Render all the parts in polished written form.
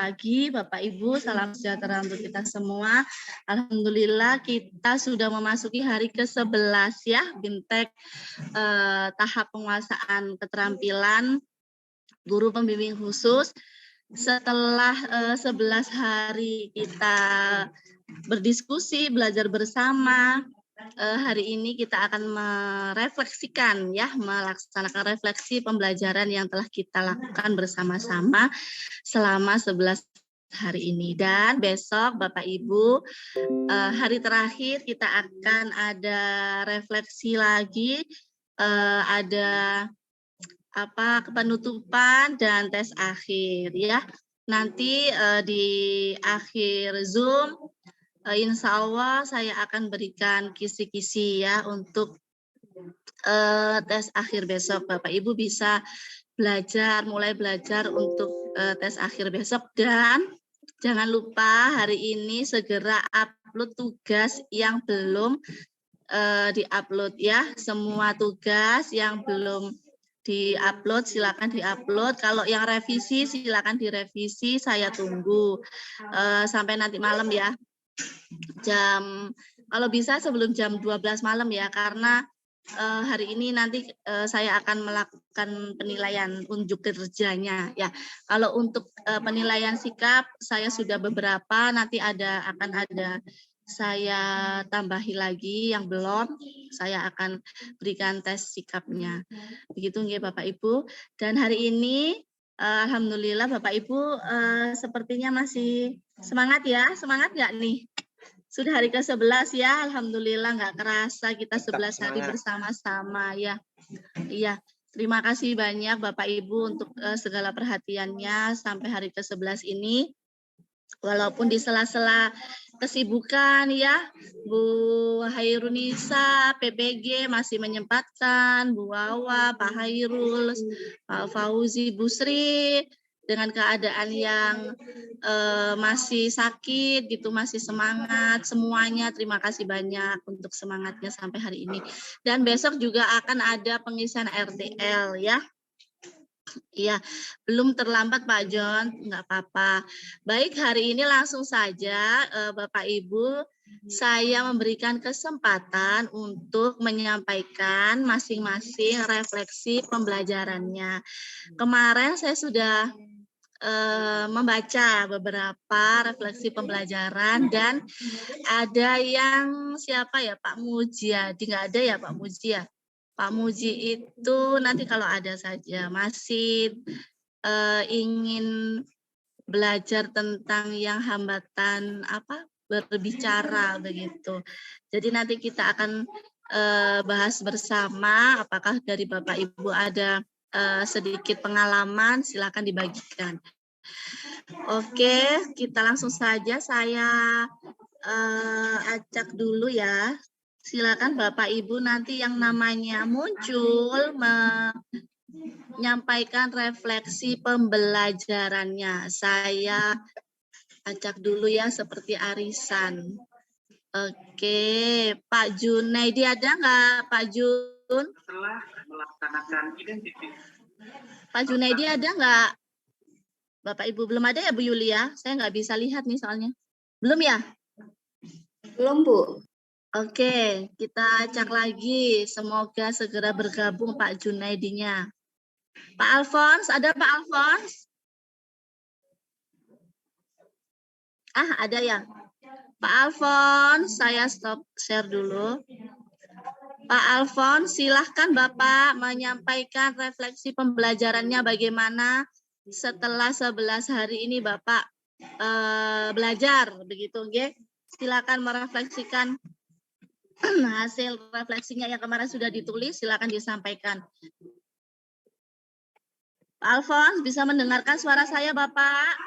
pagi Bapak Ibu, salam sejahtera untuk kita semua. Alhamdulillah kita sudah memasuki hari ke-11 ya, BIMTEK tahap penguasaan keterampilan guru pembimbing khusus. Setelah 11 hari kita berdiskusi, belajar bersama, hari ini kita akan merefleksikan ya, melaksanakan refleksi pembelajaran yang telah kita lakukan bersama-sama selama 11 hari ini. Dan besok Bapak Ibu, hari terakhir kita akan ada refleksi lagi, ada penutupan dan tes akhir ya. Nanti di akhir Zoom insya Allah saya akan berikan kisi-kisi ya untuk tes akhir besok. Bapak Ibu bisa mulai belajar untuk tes akhir besok. Dan jangan lupa hari ini segera upload tugas yang belum di-upload ya. Semua tugas yang belum di-upload silakan di-upload. Kalau yang revisi silakan direvisi, saya tunggu sampai nanti malam ya. Kalau bisa sebelum jam 12 malam ya, karena hari ini nanti saya akan melakukan penilaian unjuk kerjanya ya. Kalau untuk penilaian sikap saya sudah beberapa, nanti akan ada saya tambahi lagi yang belum, saya akan berikan tes sikapnya. Begitu nggih Bapak Ibu. Dan hari ini alhamdulillah Bapak Ibu sepertinya masih semangat ya. Semangat nggak nih? Sudah hari ke-11 ya, alhamdulillah nggak kerasa kita 11 hari bersama-sama ya. Iya, terima kasih banyak Bapak Ibu untuk segala perhatiannya sampai hari ke-11 ini. Walaupun di sela-sela kesibukan ya, Bu Hairunisa, PPG masih menyempatkan, Bu Wawa, Pak Hairul, Pak Fauzi, Bu Sri, dengan keadaan yang masih sakit gitu, masih semangat semuanya. Terima kasih banyak untuk semangatnya sampai hari ini. Dan besok juga akan ada pengisian RTL ya. Iya, belum terlambat Pak John, nggak apa-apa. Baik, hari ini langsung saja Bapak Ibu, saya memberikan kesempatan untuk menyampaikan masing-masing refleksi pembelajarannya. Kemarin saya sudah membaca beberapa refleksi pembelajaran dan ada yang siapa ya Pak Mujiadi, nggak ada ya Pak Muji ya? Pak Muji itu nanti kalau ada saja masih ingin belajar tentang yang hambatan berbicara begitu. Jadi nanti kita akan bahas bersama, apakah dari Bapak Ibu ada sedikit pengalaman, silakan dibagikan. Oke, kita langsung saja. Saya acak dulu ya. Silakan Bapak Ibu nanti yang namanya muncul menyampaikan refleksi pembelajarannya. Saya acak dulu ya seperti arisan. Oke, Pak Junaidi ada nggak Pak Jun? Setelah melaksanakan identifikasi. Pak Junaidi ada nggak? Bapak Ibu belum ada ya Bu Yulia? Saya nggak bisa lihat nih soalnya. Belum ya? Belum Bu. Oke, kita cek lagi. Semoga segera bergabung Pak Junaidinya. Pak Alfons, ada Pak Alfons? Ada ya? Pak Alfons, saya stop share dulu. Pak Alfons, silahkan Bapak menyampaikan refleksi pembelajarannya bagaimana setelah 11 hari ini Bapak belajar, begitu, nggih? Silakan merefleksikan hasil refleksinya yang kemarin sudah ditulis, silakan disampaikan. Pak Alfons, bisa mendengarkan suara saya Bapak?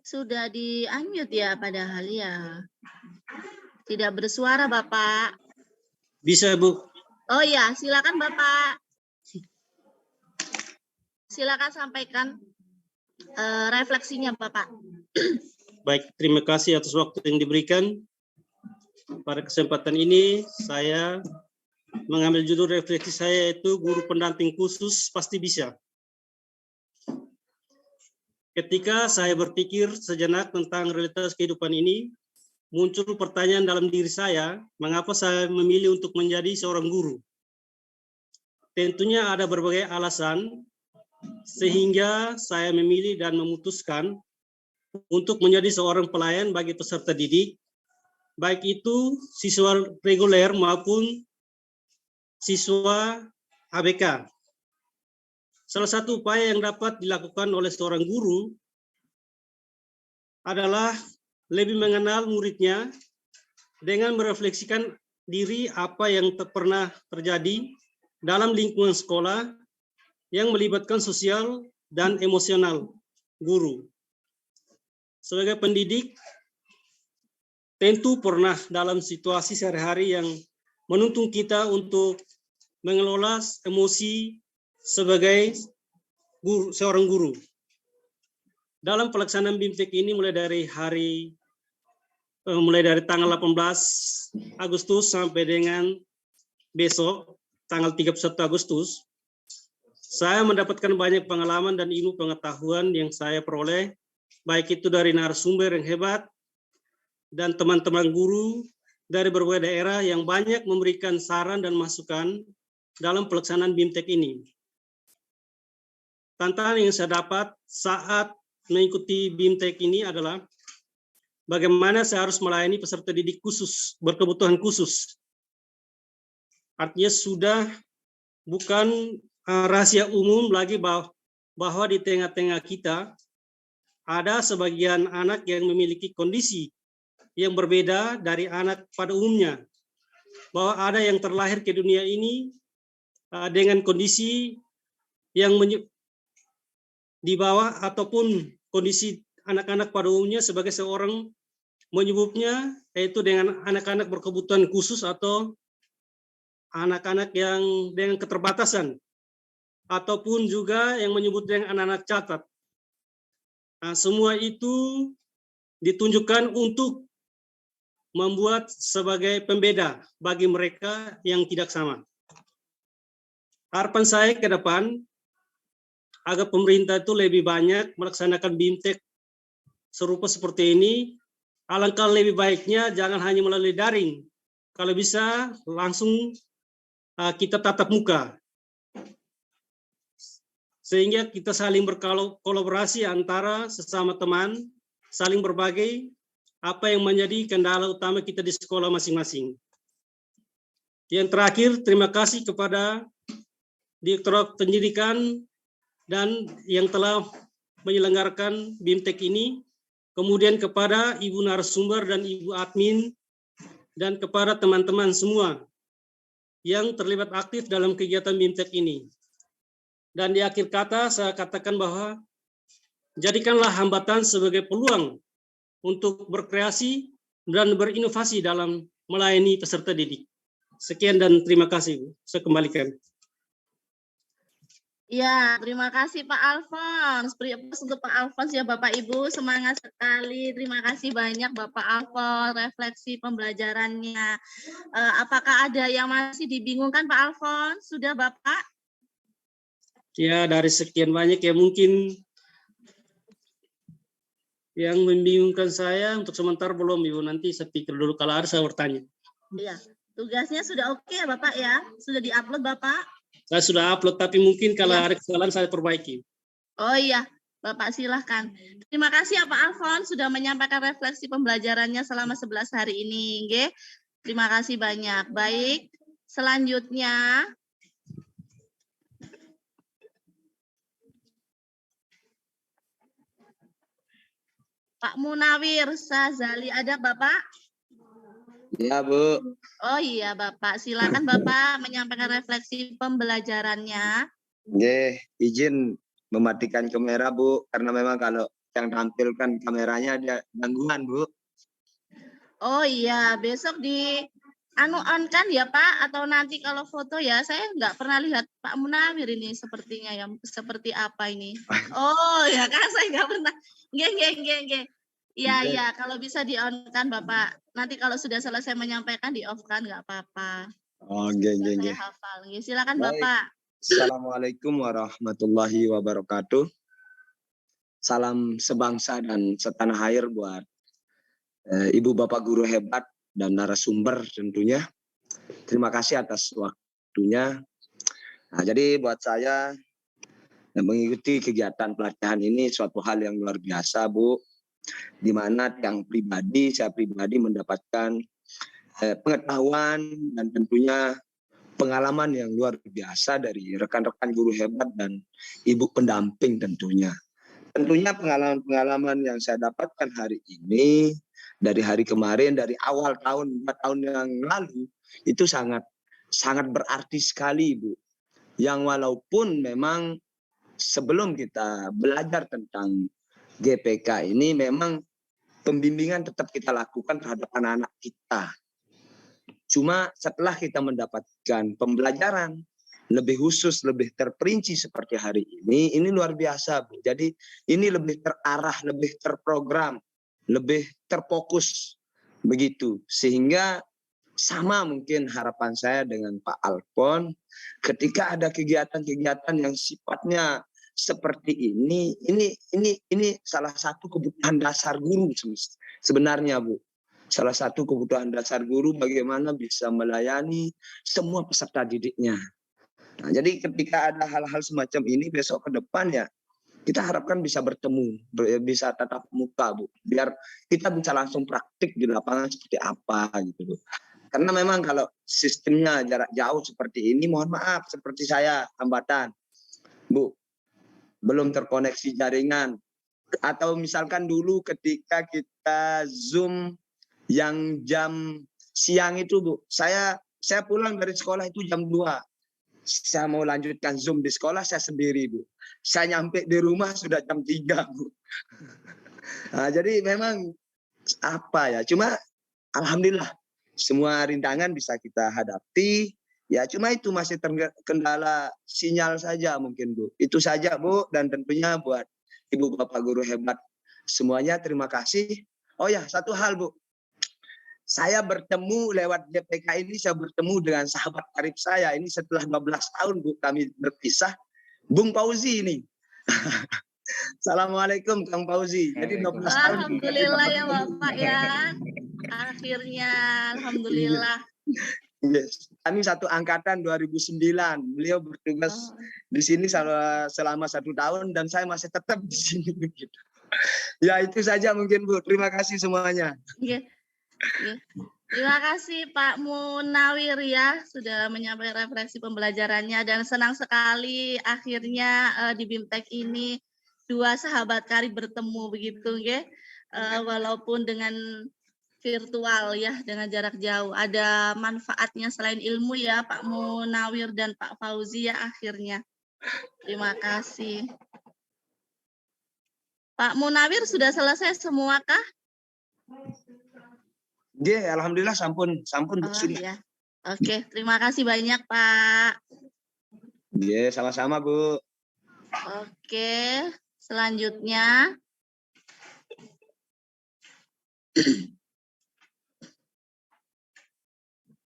Sudah di-unmute ya padahal ya. Tidak bersuara Bapak. Bisa Bu. Oh ya, silakan Bapak. Silakan sampaikan refleksinya Bapak. Baik, terima kasih atas waktu yang diberikan. Pada kesempatan ini saya mengambil judul refleksi saya yaitu guru pendamping khusus pasti bisa. ketika saya berpikir sejenak tentang realitas kehidupan ini, muncul pertanyaan dalam diri saya, mengapa saya memilih untuk menjadi seorang guru? Tentunya ada berbagai alasan, sehingga saya memilih dan memutuskan untuk menjadi seorang pelayan bagi peserta didik, baik itu siswa reguler maupun siswa ABK. Salah satu upaya yang dapat dilakukan oleh seorang guru adalah lebih mengenal muridnya dengan merefleksikan diri apa yang pernah terjadi dalam lingkungan sekolah yang melibatkan sosial dan emosional guru. Sebagai pendidik, tentu pernah dalam situasi sehari-hari yang menuntun kita untuk mengelola emosi sebagai seorang guru. Dalam pelaksanaan BIMTEK ini mulai dari tanggal 18 Agustus sampai dengan besok tanggal 31 Agustus, saya mendapatkan banyak pengalaman dan ilmu pengetahuan yang saya peroleh, baik itu dari narasumber yang hebat dan teman-teman guru dari berbagai daerah yang banyak memberikan saran dan masukan dalam pelaksanaan BIMTEK ini. Tantangan yang saya dapat saat mengikuti BIMTEK ini adalah bagaimana saya harus melayani peserta didik khusus, berkebutuhan khusus. Artinya sudah bukan rahasia umum lagi bahwa di tengah-tengah kita ada sebagian anak yang memiliki kondisi yang berbeda dari anak pada umumnya. Bahwa ada yang terlahir ke dunia ini dengan kondisi yang di bawah ataupun kondisi anak-anak pada umumnya sebagai seorang menyebutnya yaitu dengan anak-anak berkebutuhan khusus atau anak-anak yang dengan keterbatasan ataupun juga yang menyebut dengan anak-anak catat. Nah, semua itu ditunjukkan untuk membuat sebagai pembeda bagi mereka yang tidak sama. Harapan saya ke depan agar pemerintah itu lebih banyak melaksanakan BIMTEK serupa seperti ini. Alangkah lebih baiknya jangan hanya melalui daring. Kalau bisa langsung kita tatap muka. Sehingga kita saling berkolaborasi antara sesama teman, saling berbagi apa yang menjadi kendala utama kita di sekolah masing-masing. Yang terakhir, terima kasih kepada Direktorat Pendidikan dan yang telah menyelenggarakan BIMTEK ini, kemudian kepada Ibu narasumber dan Ibu admin, dan kepada teman-teman semua yang terlibat aktif dalam kegiatan BIMTEK ini. Dan di akhir kata saya katakan bahwa jadikanlah hambatan sebagai peluang untuk berkreasi dan berinovasi dalam melayani peserta didik. Sekian dan terima kasih. Saya kembalikan. Ya, terima kasih Pak Alfons. Beri aplaus untuk Pak Alfons ya Bapak Ibu, semangat sekali. Terima kasih banyak Bapak Alfons, refleksi pembelajarannya. Apakah ada yang masih dibingungkan Pak Alfons? Sudah Bapak? Ya, dari sekian banyak ya mungkin yang membingungkan saya untuk sementara belum Ibu, nanti saya pikir dulu kalau ada saya bertanya. Iya, tugasnya sudah oke ya Bapak ya? Sudah diupload Bapak? Saya sudah upload, tapi mungkin kalau ada kesalahan saya perbaiki. Oh iya, Bapak silahkan. Terima kasih ya Pak Alfons sudah menyampaikan refleksi pembelajarannya selama 11 hari ini. Nggih. Terima kasih banyak. Baik, selanjutnya Pak Munawir Sazali, ada Bapak? Ya, Bu. Oh iya Bapak, silakan Bapak menyampaikan refleksi pembelajarannya. Nggih, izin mematikan kamera, Bu, karena memang kalau yang tampilkan kameranya ada gangguan, Bu. Oh iya, besok di on kan ya Pak, atau nanti kalau foto ya, saya nggak pernah lihat Pak Munawir ini sepertinya ya, seperti apa ini. Oh ya kan, saya nggak pernah. Nggih. Iya, kalau bisa di on kan Bapak. Nanti kalau sudah selesai menyampaikan di off kan nggak apa-apa. Oh, nggih. Saya hafal. Silakan Baik. Bapak. Assalamualaikum warahmatullahi wabarakatuh. salam sebangsa dan setanah air buat Ibu Bapak guru hebat dan narasumber tentunya. Terima kasih atas waktunya. Nah, jadi buat saya mengikuti kegiatan pelatihan ini suatu hal yang luar biasa, Bu. Di mana saya pribadi mendapatkan pengetahuan dan tentunya pengalaman yang luar biasa dari rekan-rekan guru hebat dan ibu pendamping tentunya. Tentunya pengalaman-pengalaman yang saya dapatkan hari ini, dari hari kemarin, dari awal tahun, 4 tahun yang lalu, itu sangat berarti sekali, Bu. Yang walaupun memang sebelum kita belajar tentang GPK ini, memang pembimbingan tetap kita lakukan terhadap anak-anak kita. Cuma setelah kita mendapatkan pembelajaran lebih khusus, lebih terperinci seperti hari ini luar biasa, Bu. Jadi ini lebih terarah, lebih terprogram, lebih terfokus begitu. Sehingga sama mungkin harapan saya dengan Pak Alfon, ketika ada kegiatan-kegiatan yang sifatnya seperti ini salah satu kebutuhan dasar guru sebenarnya, Bu. Salah satu kebutuhan dasar guru bagaimana bisa melayani semua peserta didiknya. Nah, jadi ketika ada hal-hal semacam ini besok ke depan ya, kita harapkan bisa bertemu, bisa tatap muka, Bu. Biar kita bisa langsung praktik di lapangan seperti apa gitu, Bu. Karena memang kalau sistemnya jarak jauh seperti ini, mohon maaf, seperti saya hambatan, Bu, belum terkoneksi jaringan. Atau misalkan dulu ketika kita Zoom yang jam siang itu, Bu, saya pulang dari sekolah itu jam 2. Saya mau lanjutkan Zoom di sekolah, saya sendiri, Bu. Saya nyampe di rumah sudah jam 3, Bu. Nah, jadi memang apa ya, cuma alhamdulillah semua rintangan bisa kita hadapi. Ya cuma itu masih terkendala sinyal saja mungkin, Bu. Itu saja, Bu, dan tentunya buat Ibu Bapak guru hebat semuanya terima kasih. Oh ya, satu hal, Bu. Saya bertemu lewat GPK ini, saya bertemu dengan sahabat karib saya. Ini setelah 12 tahun, Bu, kami berpisah. Bung Fauzi ini. Assalamualaikum, Kang Fauzi. Jadi 12 tahun. Alhamdulillah ya Bapak ya. Akhirnya, alhamdulillah. Yes. Kami satu angkatan 2009. Beliau bertugas di sini selama 1 tahun dan saya masih tetap di sini. Ya itu saja mungkin, Bu. Terima kasih semuanya. Yeah. Terima kasih Pak Munawir ya sudah menyampaikan refleksi pembelajarannya dan senang sekali akhirnya di BIMTEK ini 2 sahabat karib bertemu begitu ya. Walaupun dengan virtual ya, dengan jarak jauh. Ada manfaatnya selain ilmu ya Pak Munawir dan Pak Fauzi ya akhirnya. Terima kasih. Pak Munawir sudah selesai semua kah? Iya, alhamdulillah sampun Oh, ya. Oke, terima kasih banyak Pak. Iya, sama-sama Bu. Oke, selanjutnya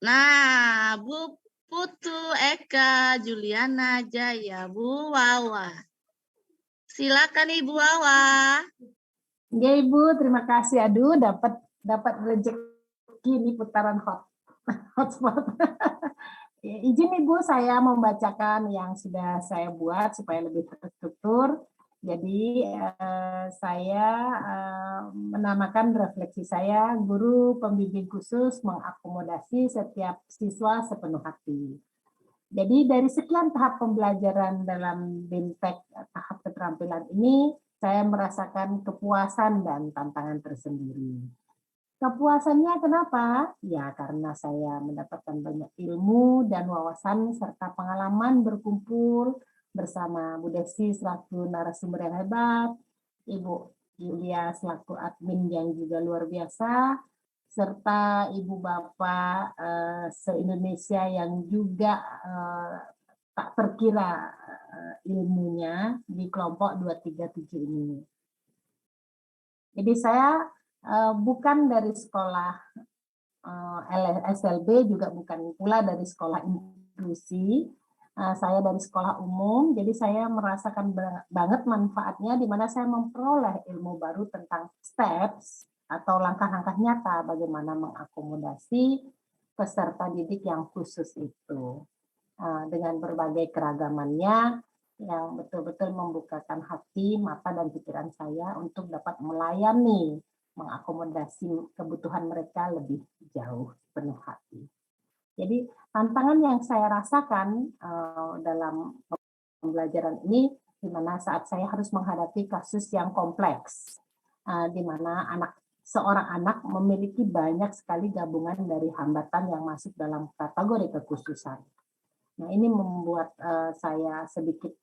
nah, Bu Putu Eka Juliana Jaya, Bu Wawa. Silakan Ibu Wawa. Ya Ibu, terima kasih. Aduh, dapat rezeki ini putaran hotspot. Ya, izin Ibu, saya membacakan yang sudah saya buat supaya lebih terstruktur. Jadi saya menamakan refleksi saya, guru pembimbing khusus mengakomodasi setiap siswa sepenuh hati. Jadi dari sekian tahap pembelajaran dalam BIMTEK tahap keterampilan ini, saya merasakan kepuasan dan tantangan tersendiri. Kepuasannya kenapa? Ya karena saya mendapatkan banyak ilmu dan wawasan serta pengalaman berkumpul bersama Bu Desi selaku narasumber yang hebat, Ibu Yulia selaku admin yang juga luar biasa, serta Ibu Bapak se-Indonesia yang juga tak terkira ilmunya di kelompok 237 ini. Jadi saya bukan dari sekolah SLB, juga bukan pula dari sekolah inklusi, Saya dari sekolah umum, jadi saya merasakan banget manfaatnya di mana saya memperoleh ilmu baru tentang steps atau langkah-langkah nyata bagaimana mengakomodasi peserta didik yang khusus itu. Dengan berbagai keragamannya yang betul-betul membukakan hati, mata, dan pikiran saya untuk dapat melayani, mengakomodasi kebutuhan mereka lebih jauh penuh hati. Jadi tantangan yang saya rasakan dalam pembelajaran ini, di mana saat saya harus menghadapi kasus yang kompleks, di mana seorang anak memiliki banyak sekali gabungan dari hambatan yang masuk dalam kategori kekhususan. Nah, ini membuat saya sedikit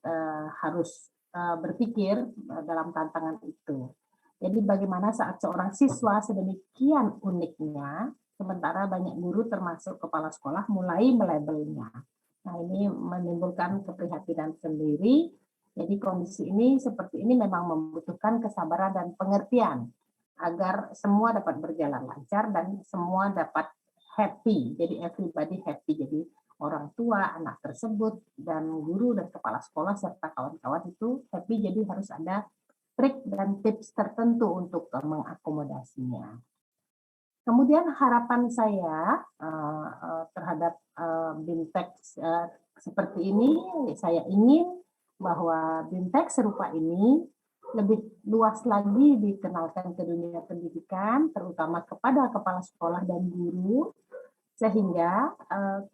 harus berpikir dalam tantangan itu. Jadi bagaimana saat seorang siswa sedemikian uniknya, sementara banyak guru termasuk kepala sekolah mulai melabelnya. Nah, ini menimbulkan keprihatinan sendiri. Jadi kondisi ini seperti ini memang membutuhkan kesabaran dan pengertian agar semua dapat berjalan lancar dan semua dapat happy. Jadi everybody happy. Jadi orang tua, anak tersebut, dan guru dan kepala sekolah serta kawan-kawan itu happy. Jadi harus ada trik dan tips tertentu untuk mengakomodasinya. Kemudian harapan saya terhadap BIMTEK seperti ini, saya ingin bahwa BIMTEK serupa ini lebih luas lagi dikenalkan ke dunia pendidikan, terutama kepada kepala sekolah dan guru, sehingga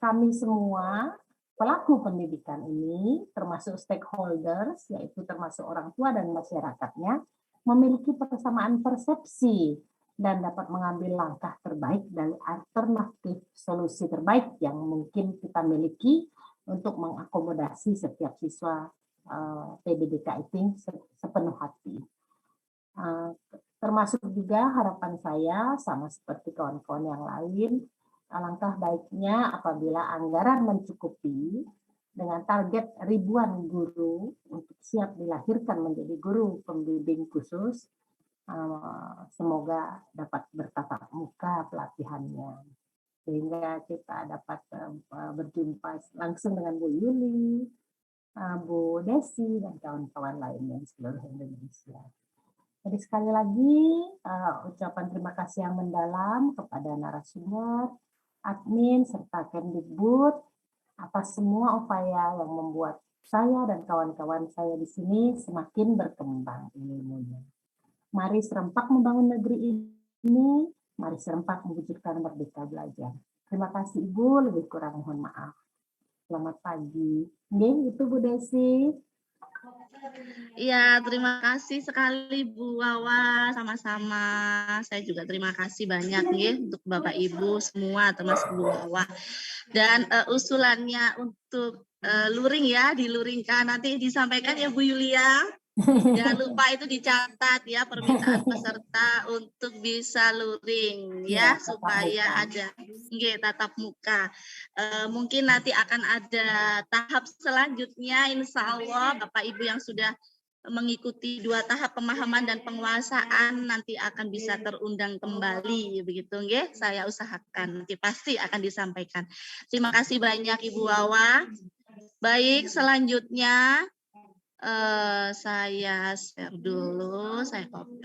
kami semua pelaku pendidikan ini, termasuk stakeholders, yaitu termasuk orang tua dan masyarakatnya, memiliki persamaan persepsi dan dapat mengambil langkah terbaik dari alternatif solusi terbaik yang mungkin kita miliki untuk mengakomodasi setiap siswa PDDK itu sepenuh hati. Termasuk juga harapan saya sama seperti kawan-kawan yang lain, alangkah baiknya apabila anggaran mencukupi dengan target ribuan guru untuk siap dilahirkan menjadi guru pembimbing khusus, semoga dapat bertatap muka pelatihannya sehingga kita dapat berjumpa langsung dengan Bu Yuli, Bu Desi, dan kawan-kawan lainnya di seluruh Indonesia. Jadi sekali lagi ucapan terima kasih yang mendalam kepada narasumber, admin, serta Kemdikbud atas semua upaya yang membuat saya dan kawan-kawan saya di sini semakin berkembang ilmunya. Mari serempak membangun negeri ini, mari serempak mewujudkan merdeka belajar. Terima kasih Ibu, lebih kurang mohon maaf. Selamat pagi. Nggih, itu Bu Desi. Iya, terima kasih sekali Bu Wawa, sama-sama. Saya juga terima kasih banyak nih untuk Bapak Ibu semua, termasuk Bu Wawa. Dan usulannya untuk luring ya, diluringkan nanti disampaikan ya Bu Yulia. Jangan lupa itu dicatat ya permintaan peserta untuk bisa luring ya, supaya ada tatap muka. Mungkin nanti akan ada tahap selanjutnya, insya Allah Bapak Ibu yang sudah mengikuti 2 tahap pemahaman dan penguasaan nanti akan bisa terundang kembali begitu nggih. Saya usahakan nanti pasti akan disampaikan. Terima kasih banyak Ibu Wawa. Baik, selanjutnya saya share dulu, saya copy.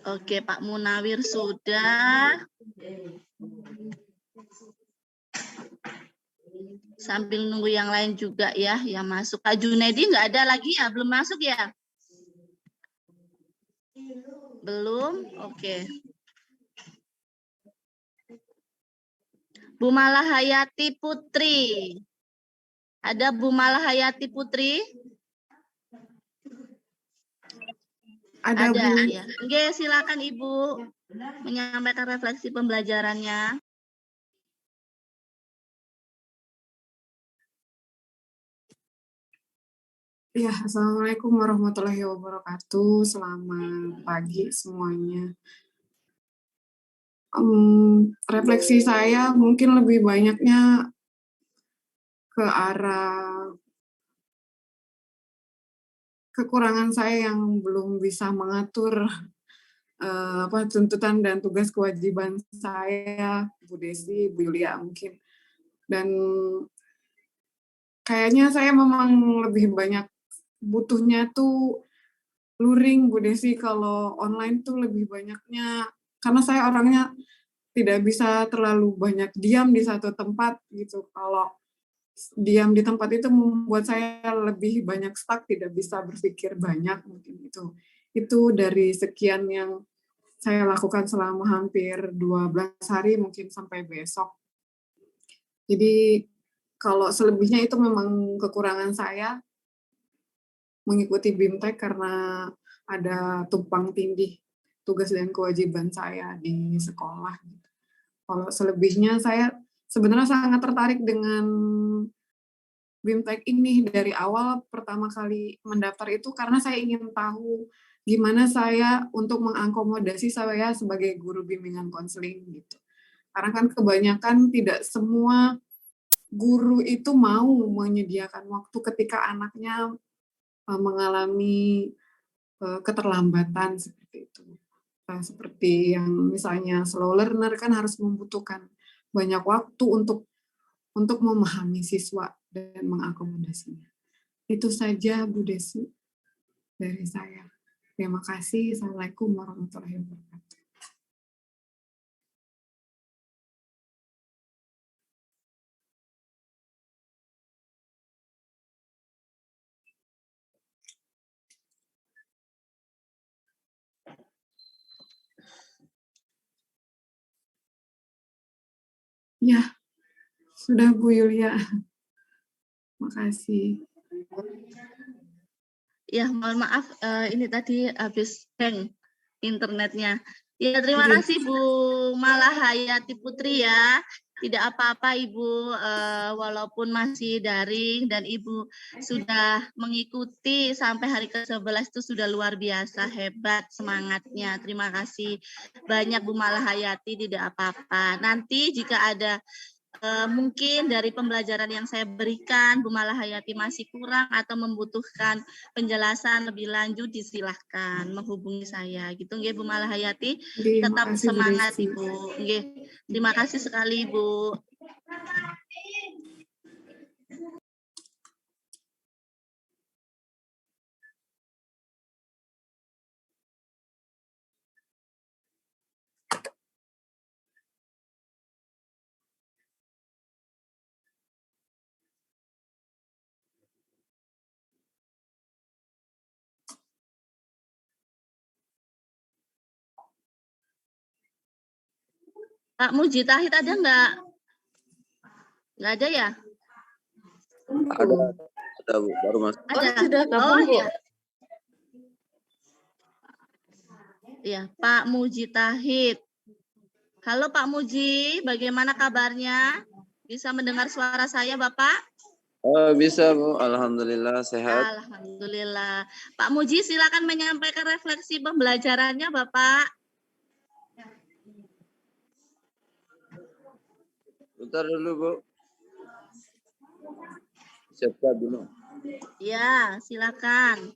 Oke, Pak Munawir sudah. Sambil nunggu yang lain juga ya, yang masuk. Pak Junedi nggak ada lagi ya, belum masuk ya? Belum, oke. Bu Malahayati Putri. Ada Bu Malahayati Putri? Ada Bu. Ya. Oke, silakan Ibu menyampaikan refleksi pembelajarannya. Ya, Assalamualaikum warahmatullahi wabarakatuh. Selamat pagi semuanya. Refleksi saya mungkin lebih banyaknya ke arah kekurangan saya yang belum bisa mengatur tuntutan dan tugas kewajiban saya, Bu Desi, Bu Yulia mungkin. Dan kayaknya saya memang lebih banyak butuhnya tuh luring, Bu Desi. Kalau online tuh lebih banyaknya, karena saya orangnya tidak bisa terlalu banyak diam di satu tempat gitu. Kalau diam di tempat itu membuat saya lebih banyak stuck, tidak bisa berpikir banyak mungkin itu. Itu dari sekian yang saya lakukan selama hampir 12 hari mungkin sampai besok. Jadi kalau selebihnya itu memang kekurangan saya mengikuti BIMTEK karena ada tumpang tindih tugas dan kewajiban saya di sekolah. Kalau selebihnya saya sebenarnya sangat tertarik dengan BIMTEK ini dari awal pertama kali mendaftar itu karena saya ingin tahu gimana saya untuk mengakomodasi saya sebagai guru bimbingan konseling gitu. Karena kan kebanyakan tidak semua guru itu mau menyediakan waktu ketika anaknya mengalami keterlambatan seperti itu. Seperti yang misalnya slow learner kan harus membutuhkan banyak waktu untuk memahami siswa dan mengakomodasinya. Itu saja Bu Desi dari saya. Terima kasih. Assalamualaikum warahmatullahi wabarakatuh. Ya, sudah Bu Yulia. Makasih. Ya, mohon maaf, ini tadi habis hang internetnya. Ya, terima kasih Bu Malahayati Putri ya. Tidak apa-apa Ibu, walaupun masih daring dan Ibu sudah mengikuti sampai hari ke-11 itu sudah luar biasa, hebat semangatnya. Terima kasih banyak Bu Malahayati, tidak apa-apa. Nanti jika ada mungkin dari pembelajaran yang saya berikan Bu Malahayati masih kurang atau membutuhkan penjelasan lebih lanjut, disilahkan menghubungi saya gitu nggih Bu Malahayati. Tetap semangat Ibu nggih. Terima kasih sekali Ibu. Pak Mujitahid ada nggak? Nggak ada ya? Ada Bu, baru masuk. Ada. Sudah gabung, Bu. Ya. Ya, Pak Mujitahid. Halo Pak Muji, bagaimana kabarnya? Bisa mendengar suara saya Bapak? Bisa Bu, alhamdulillah sehat. Alhamdulillah. Pak Muji silakan menyampaikan refleksi pembelajarannya Bapak. Bentar dulu Bu. Siap dulu. Ya, silakan.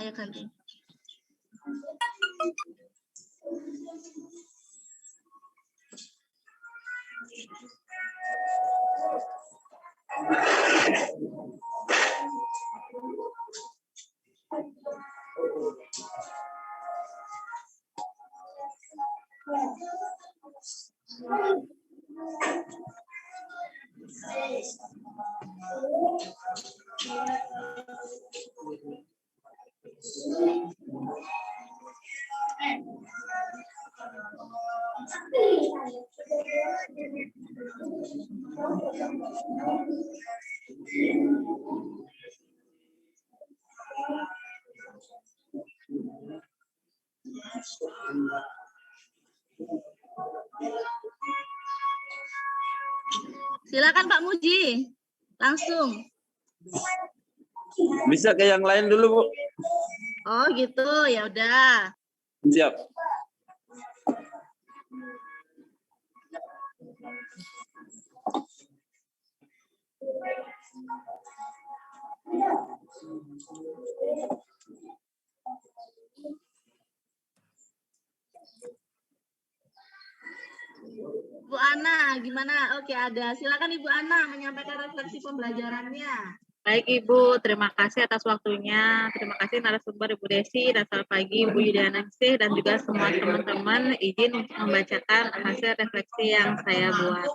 Ayo ganti. Silakan Pak Muji. Langsung. Bisa ke yang lain dulu, Bu. Oh, gitu. Ya udah. Siap. Bu Ana, gimana? Oke, ada. Silakan Ibu Ana menyampaikan refleksi pembelajarannya. Baik Ibu, terima kasih atas waktunya. Terima kasih narasumber Ibu Desi dan selamat pagi Ibu Yudianingsih dan juga semua teman-teman. Izin untuk membacakan hasil refleksi yang saya buat.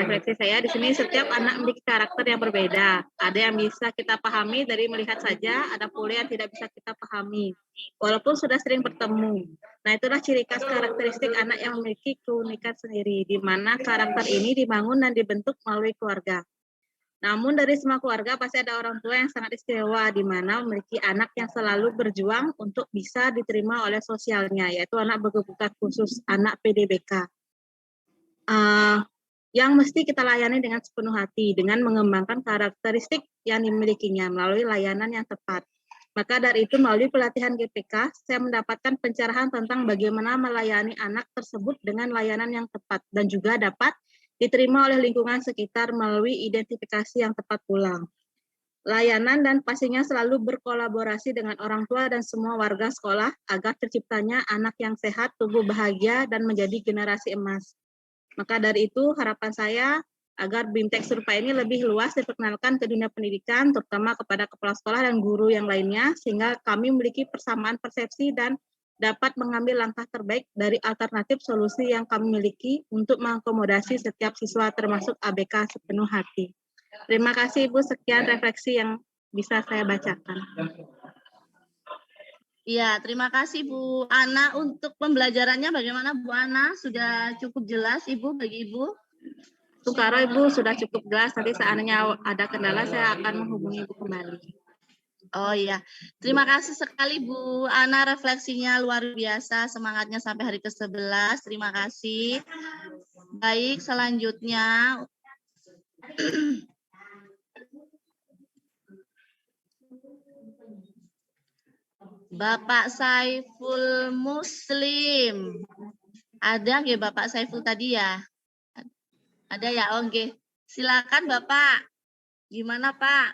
Refleksi saya di sini, setiap anak memiliki karakter yang berbeda. Ada yang bisa kita pahami dari melihat saja, ada pula yang tidak bisa kita pahami, walaupun sudah sering bertemu. Nah, itulah ciri khas karakteristik anak yang memiliki keunikan sendiri, di mana karakter ini dibangun dan dibentuk melalui keluarga. Namun dari semua keluarga pasti ada orang tua yang sangat istimewa, di mana memiliki anak yang selalu berjuang untuk bisa diterima oleh sosialnya, yaitu anak berkebutuhan khusus, anak PDBK. Yang mesti kita layani dengan sepenuh hati, dengan mengembangkan karakteristik yang dimilikinya melalui layanan yang tepat. Maka dari itu melalui pelatihan GPK, saya mendapatkan pencerahan tentang bagaimana melayani anak tersebut dengan layanan yang tepat dan juga dapat diterima oleh lingkungan sekitar melalui identifikasi yang tepat pula. Layanan dan pastinya selalu berkolaborasi dengan orang tua dan semua warga sekolah agar terciptanya anak yang sehat, tumbuh bahagia, dan menjadi generasi emas. Maka dari itu harapan saya agar BIMTEK Serupa ini lebih luas diperkenalkan ke dunia pendidikan, terutama kepada kepala sekolah dan guru yang lainnya, sehingga kami memiliki persamaan persepsi dan dapat mengambil langkah terbaik dari alternatif solusi yang kami miliki untuk mengakomodasi setiap siswa termasuk ABK sepenuh hati. Terima kasih Ibu, sekian refleksi yang bisa saya bacakan. Ya, terima kasih Bu Ana. Untuk pembelajarannya bagaimana Bu Ana? Sudah cukup jelas Ibu bagi Ibu? Sukaro Ibu sudah cukup jelas, nanti seandainya ada kendala saya akan menghubungi Ibu kembali. Oh iya, terima kasih sekali Bu Ana, refleksinya luar biasa, semangatnya sampai hari ke-11, terima kasih. Baik, selanjutnya Bapak Saiful Muslim. Ada nggih Bapak Saiful tadi ya? Ada ya, oke. Silakan Bapak. Gimana Pak?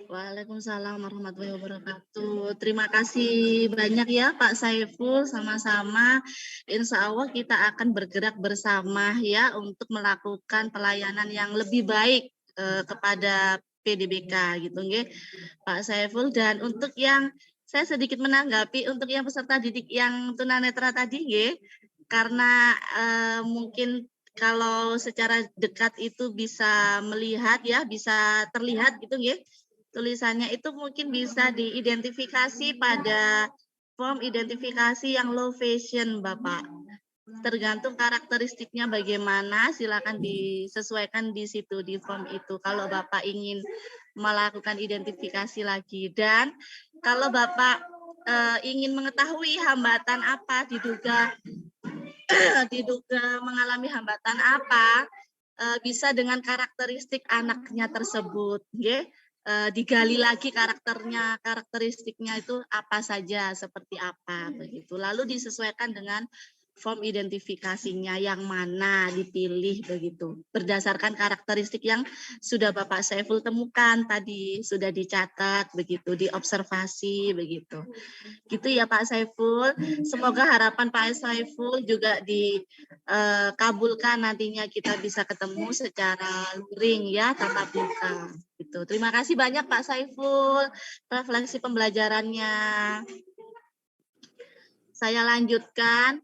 Waalaikumsalam warahmatullahi wabarakatuh. Terima kasih banyak ya Pak Saiful, sama-sama. Insya Allah kita akan bergerak bersama ya untuk melakukan pelayanan yang lebih baik kepada PDBK gitu nggih, Pak Saiful. Dan untuk yang saya sedikit menanggapi untuk yang peserta didik yang tunanetra tadi nggih, karena mungkin kalau secara dekat itu bisa melihat ya, bisa terlihat gitu nggih. Tulisannya itu mungkin bisa diidentifikasi pada form identifikasi yang low fashion, Bapak. Tergantung karakteristiknya bagaimana, silakan disesuaikan di situ di form itu. Kalau Bapak ingin melakukan identifikasi lagi, dan kalau Bapak ingin mengetahui hambatan apa diduga mengalami hambatan apa, bisa dengan karakteristik anaknya tersebut, nggih. Digali lagi karakteristiknya itu apa saja, seperti apa begitu. Lalu disesuaikan dengan form identifikasinya yang mana dipilih begitu. Berdasarkan karakteristik yang sudah Bapak Saiful temukan tadi, sudah dicatat begitu, diobservasi begitu. Gitu ya Pak Saiful. Semoga harapan Pak Saiful juga dikabulkan, nantinya kita bisa ketemu secara luring ya, tatap muka. Gitu. Terima kasih banyak Pak Saiful refleksi pembelajarannya. Saya lanjutkan.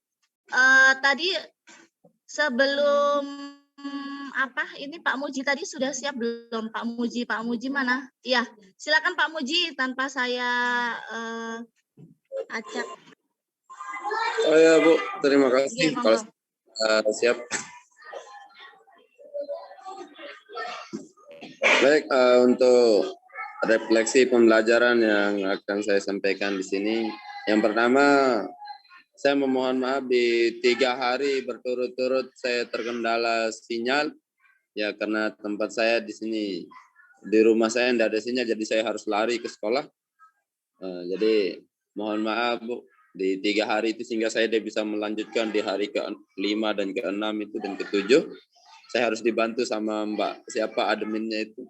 Tadi sebelum ini Pak Muji tadi sudah siap belum Pak Muji? Pak Muji mana? Iya, silakan Pak Muji tanpa saya acak. Oh ya Bu, terima kasih. Oke, Kalau siap. Baik, untuk refleksi pembelajaran yang akan saya sampaikan di sini. Yang pertama, saya memohon maaf di 3 hari berturut-turut saya terkendala sinyal. Ya karena tempat saya di sini, di rumah saya tidak ada sinyal, jadi saya harus lari ke sekolah. Jadi mohon maaf Bu, di 3 hari itu sehingga saya tidak bisa melanjutkan di hari ke-5 dan ke-6 itu dan ke-7. Saya harus dibantu sama Mbak siapa adminnya itu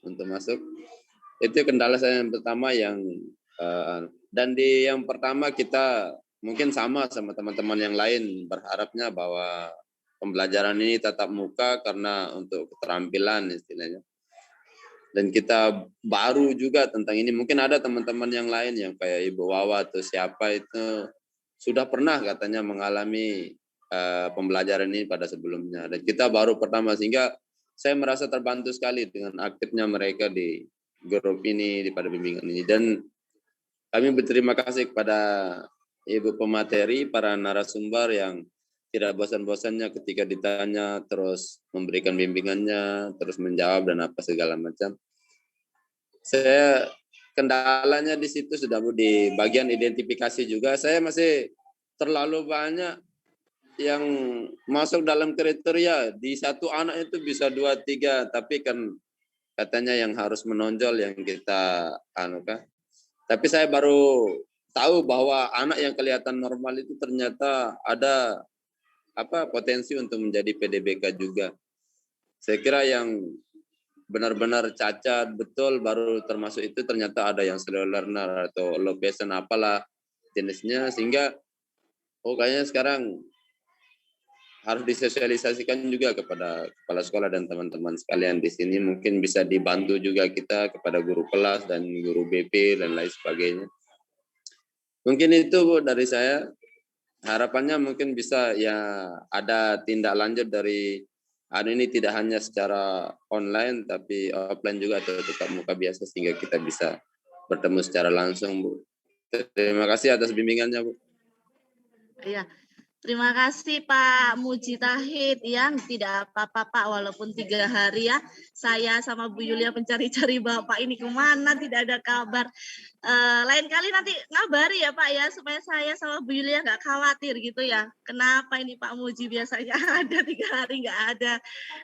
untuk masuk. Itu kendala saya yang pertama dan di yang pertama kita mungkin sama teman-teman yang lain berharapnya bahwa pembelajaran ini tatap muka karena untuk keterampilan istilahnya. Dan kita baru juga tentang ini. Mungkin ada teman-teman yang lain yang kayak Ibu Wawa atau siapa itu sudah pernah katanya mengalami pembelajaran ini pada sebelumnya. Dan kita baru pertama, sehingga saya merasa terbantu sekali dengan aktifnya mereka di grup ini, pada bimbingan ini. Dan kami berterima kasih kepada Ibu pemateri, para narasumber yang tidak bosan-bosannya ketika ditanya, terus memberikan bimbingannya, terus menjawab dan apa segala macam. Saya kendalanya di situ sudah Bu, di bagian identifikasi juga. Saya masih terlalu banyak yang masuk dalam kriteria. Di satu anak itu bisa 2, 3, tapi kan katanya yang harus menonjol yang kita Tapi saya baru tahu bahwa anak yang kelihatan normal itu ternyata ada potensi untuk menjadi PDBK juga. Saya kira yang benar-benar cacat betul baru termasuk itu, ternyata ada yang slow learner atau low passion apalah jenisnya, sehingga kayaknya sekarang harus disosialisasikan juga kepada kepala sekolah dan teman-teman sekalian di sini. Mungkin bisa dibantu juga kita kepada guru kelas dan guru BP dan lain sebagainya. Mungkin itu Bu dari saya. Harapannya mungkin bisa ya ada tindak lanjut dari ini, tidak hanya secara online tapi offline juga atau tetap muka biasa, sehingga kita bisa bertemu secara langsung Bu. Terima kasih atas bimbingannya Bu. Iya. Terima kasih Pak Mujitahid, yang tidak apa-apa Pak, walaupun 3 hari ya saya sama Bu Yulia mencari-cari Bapak ini kemana, tidak ada kabar. Lain kali nanti ngabari ya Pak ya, supaya saya sama Bu Yulia nggak khawatir gitu ya. Kenapa ini Pak Muji biasanya ada 3 hari nggak ada,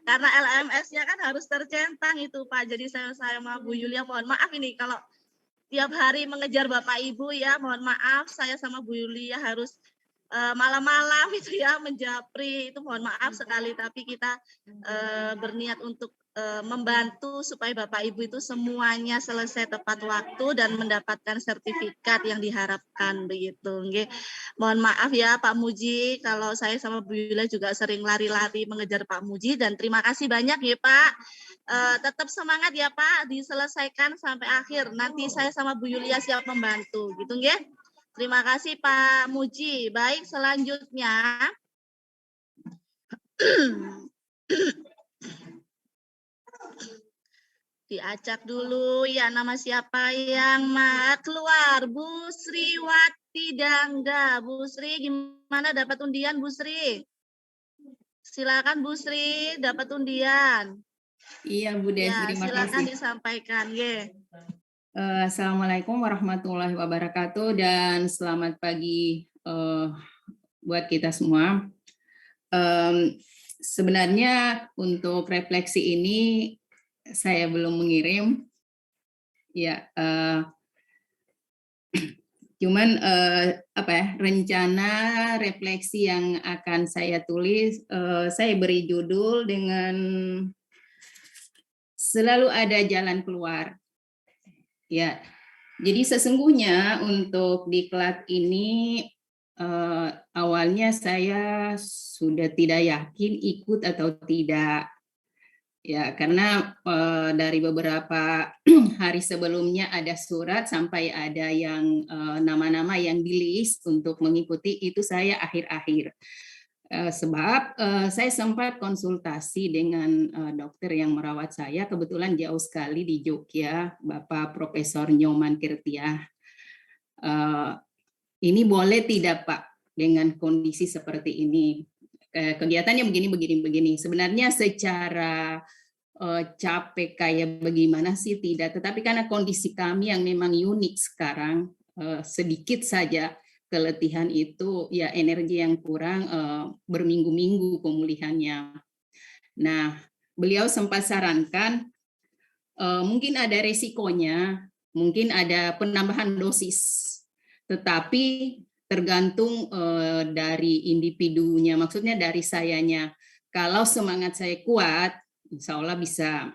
karena LMS-nya kan harus tercentang itu Pak. Jadi saya sama Bu Yulia mohon maaf ini kalau tiap hari mengejar Bapak Ibu ya, mohon maaf saya sama Bu Yulia harus malam-malam itu ya menjapri, itu mohon maaf sekali, tapi kita berniat untuk membantu supaya Bapak Ibu itu semuanya selesai tepat waktu dan mendapatkan sertifikat yang diharapkan begitu. Nggih. Mohon maaf ya Pak Muji kalau saya sama Bu Yulia juga sering lari-lari mengejar Pak Muji, dan terima kasih banyak ya Pak. Tetap semangat ya Pak, diselesaikan sampai akhir. Nanti saya sama Bu Yulia siap membantu gitu nggih. Terima kasih Pak Muji. Baik, selanjutnya diacak dulu ya, nama siapa yang keluar? Bu Sriwati Dangga. Bu Sri, gimana dapat undian Bu Sri? Silakan Bu Sri, dapat undian. Iya Bu Des, Ya, terima silakan kasih. disampaikan. Assalamualaikum warahmatullahi wabarakatuh dan selamat pagi buat kita semua. Sebenarnya untuk refleksi ini saya belum mengirim, ya. Cuman rencana refleksi yang akan saya tulis, saya beri judul dengan selalu ada jalan keluar. Ya, jadi sesungguhnya untuk diklat ini awalnya saya sudah tidak yakin ikut atau tidak. Ya, karena dari beberapa hari sebelumnya ada surat sampai ada yang nama-nama yang di-list untuk mengikuti, itu saya akhir-akhir. Sebab saya sempat konsultasi dengan dokter yang merawat saya, kebetulan jauh sekali di Jogja, Bapak Profesor Nyoman Kirtiah. Ini boleh tidak Pak dengan kondisi seperti ini? Kegiatannya begini. Sebenarnya secara capek kayak bagaimana sih tidak, tetapi karena kondisi kami yang memang unik sekarang, sedikit saja keletihan itu, ya energi yang kurang, berminggu-minggu pemulihannya. Nah, beliau sempat sarankan mungkin ada resikonya, mungkin ada penambahan dosis, tetapi tergantung dari individunya, maksudnya dari sayanya. Kalau semangat saya kuat, insya Allah bisa.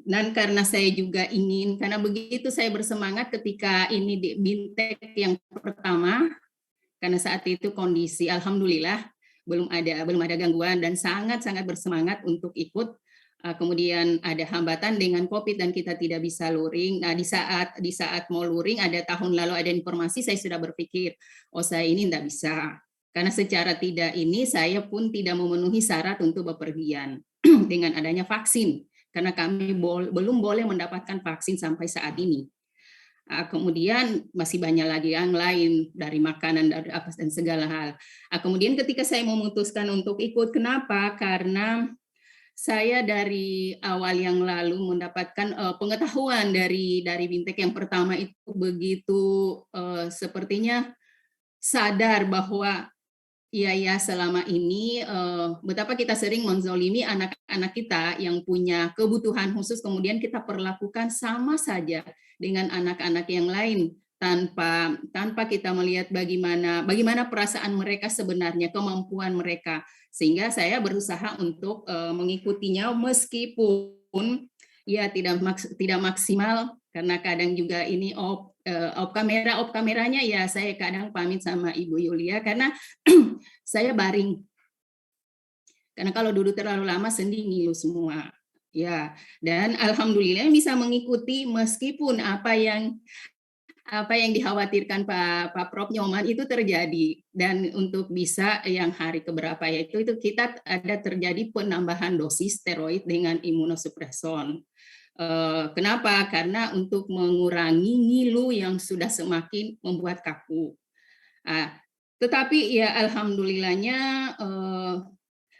Dan karena saya juga ingin, karena begitu saya bersemangat ketika ini di Bintek yang pertama, karena saat itu kondisi alhamdulillah belum ada gangguan dan sangat bersemangat untuk ikut. Kemudian ada hambatan dengan COVID dan kita tidak bisa luring. Nah, di saat mau luring, ada tahun lalu ada informasi, saya sudah berpikir, oh saya ini tidak bisa. Karena secara tidak ini saya pun tidak memenuhi syarat untuk bepergian dengan adanya vaksin. Karena kami belum boleh mendapatkan vaksin sampai saat ini. Kemudian masih banyak lagi yang lain, dari makanan, dari apa dan segala hal. Kemudian ketika saya memutuskan untuk ikut, kenapa? Karena saya dari awal yang lalu mendapatkan pengetahuan dari Bintek yang pertama itu begitu sepertinya sadar bahwa ya selama ini betapa kita sering menzolimi anak-anak kita yang punya kebutuhan khusus, kemudian kita perlakukan sama saja dengan anak-anak yang lain tanpa kita melihat bagaimana perasaan mereka sebenarnya, kemampuan mereka. Sehingga saya berusaha untuk mengikutinya meskipun ya tidak maksimal, karena kadang juga ini off kameranya ya saya kadang pamit sama Ibu Yulia karena saya baring. Karena kalau duduk terlalu lama sendi ngilu semua. Ya, dan alhamdulillah bisa mengikuti meskipun apa yang dikhawatirkan Pak Prof Nyoman itu terjadi, dan untuk bisa yang hari keberapa yaitu itu kita ada terjadi penambahan dosis steroid dengan imunosupreson. Kenapa? Karena untuk mengurangi ngilu yang sudah semakin membuat kaku. Tetapi ya alhamdulillahnya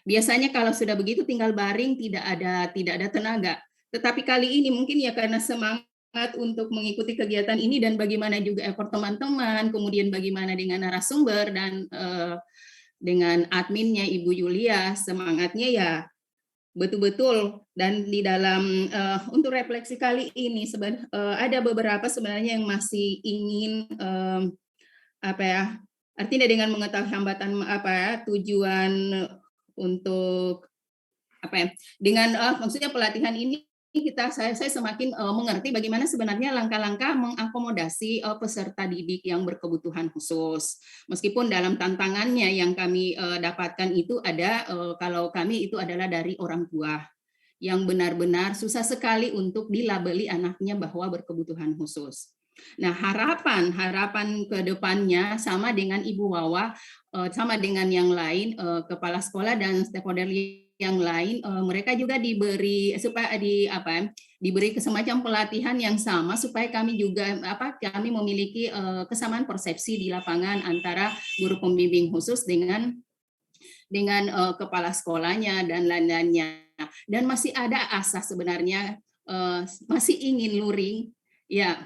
biasanya kalau sudah begitu tinggal baring, tidak ada tenaga. Tetapi kali ini mungkin ya karena semangat untuk mengikuti kegiatan ini dan bagaimana juga effort teman-teman, kemudian bagaimana dengan narasumber dan dengan adminnya Ibu Yulia, semangatnya ya betul-betul. Dan di dalam untuk refleksi kali ini ada beberapa sebenarnya yang masih ingin artinya dengan mengetahui hambatan tujuan untuk maksudnya pelatihan ini saya semakin mengerti bagaimana sebenarnya langkah-langkah mengakomodasi peserta didik yang berkebutuhan khusus. Meskipun dalam tantangannya yang kami dapatkan itu ada, kalau kami itu adalah dari orang tua yang benar-benar susah sekali untuk dilabeli anaknya bahwa berkebutuhan khusus. Nah, harapan ke depannya sama dengan Ibu Wawa, sama dengan yang lain, kepala sekolah dan stakeholder yang lain, mereka juga diberi semacam pelatihan yang sama supaya kami juga kami memiliki kesamaan persepsi di lapangan antara guru pembimbing khusus dengan kepala sekolahnya dan lain-lainnya. Dan masih ada asa sebenarnya, masih ingin luring, ya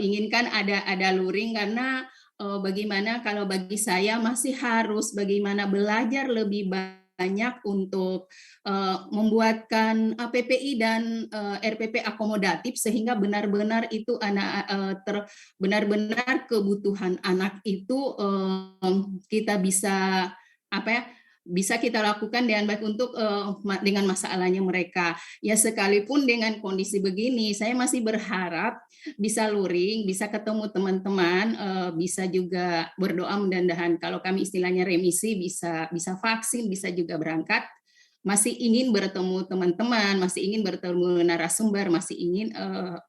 inginkan ada luring karena bagaimana kalau bagi saya masih harus bagaimana belajar lebih banyak untuk membuatkan PPI dan RPP akomodatif sehingga benar-benar itu benar-benar kebutuhan anak itu kita bisa bisa kita lakukan dengan baik untuk dengan masalahnya mereka. Ya sekalipun dengan kondisi begini, saya masih berharap bisa luring, bisa ketemu teman-teman, bisa juga berdoa mudah-mudahan kalau kami istilahnya remisi, bisa vaksin, bisa juga berangkat. Masih ingin bertemu teman-teman, masih ingin bertemu narasumber, masih ingin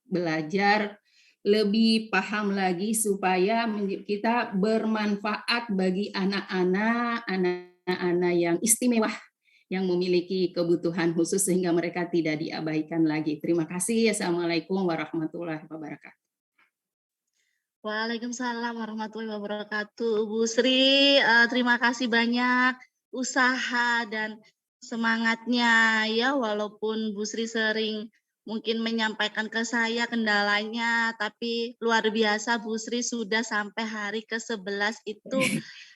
belajar lebih paham lagi supaya kita bermanfaat bagi anak-anak yang istimewa, yang memiliki kebutuhan khusus sehingga mereka tidak diabaikan lagi. Terima kasih. Assalamualaikum warahmatullahi wabarakatuh. Waalaikumsalam warahmatullahi wabarakatuh. Bu Sri, terima kasih banyak usaha dan semangatnya ya, walaupun Bu Sri sering mungkin menyampaikan ke saya kendalanya, tapi luar biasa Bu Sri sudah sampai hari ke-11 itu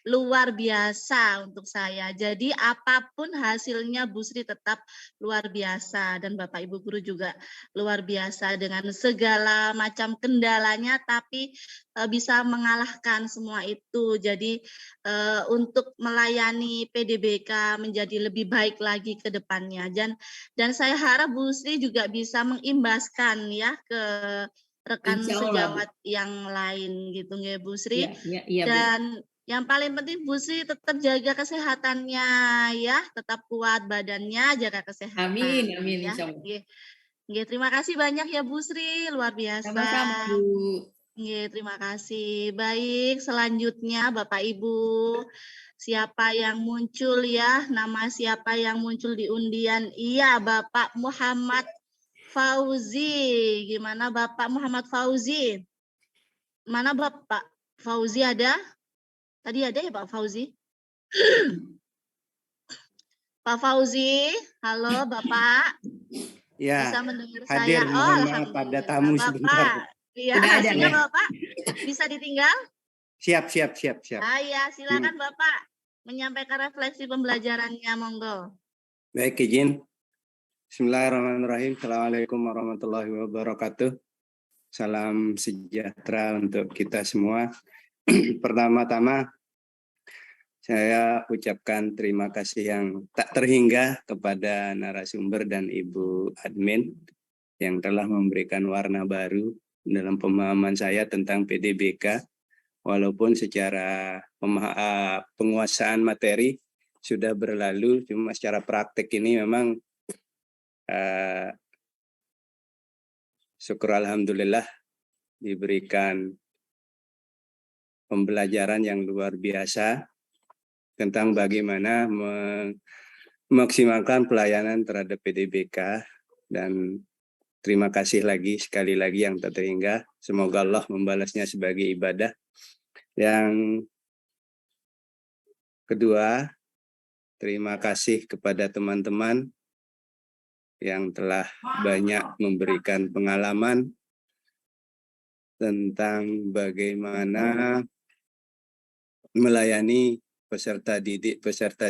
luar biasa untuk saya. Jadi apapun hasilnya Bu Sri tetap luar biasa dan Bapak Ibu guru juga luar biasa dengan segala macam kendalanya, tapi bisa mengalahkan semua itu. Jadi untuk melayani PDBK menjadi lebih baik lagi ke depannya. Dan saya harap Bu Sri juga bisa mengimbaskan ya ke rekan sejawat yang lain gitu ya Bu Sri. Ya, dan yang paling penting Bu Sri tetap jaga kesehatannya ya, tetap kuat badannya, jaga kesehatan. Amin, ya. insya Allah. Terima kasih banyak ya Bu Sri, luar biasa. Sama-sama Bu. Terima kasih. Baik, selanjutnya Bapak Ibu, siapa yang muncul ya? Nama siapa yang muncul di undian? Iya, Bapak Muhammad Fauzi. Gimana Bapak Muhammad Fauzi? Mana Bapak Fauzi ada? Tadi ada ya Pak Fauzi? Pak Fauzi, halo Bapak. Ya, bisa mendengar hadir, saya. mohon maaf ada tamu sebentar. Iya, hasilnya Bapak bisa ditinggal? Siap. Ya, silakan Bapak menyampaikan refleksi pembelajarannya, monggo. Baik, izin. Bismillahirrahmanirrahim. Assalamualaikum warahmatullahi wabarakatuh. Salam sejahtera untuk kita semua. Pertama-tama, saya ucapkan terima kasih yang tak terhingga kepada narasumber dan Ibu Admin yang telah memberikan warna baru dalam pemahaman saya tentang PDBK, walaupun secara penguasaan materi sudah berlalu, cuma secara praktek ini memang syukur alhamdulillah diberikan pembelajaran yang luar biasa tentang bagaimana memaksimalkan pelayanan terhadap PDBK, dan terima kasih sekali lagi yang tak terhingga. Semoga Allah membalasnya sebagai ibadah. Yang kedua, terima kasih kepada teman-teman yang telah banyak memberikan pengalaman tentang bagaimana melayani peserta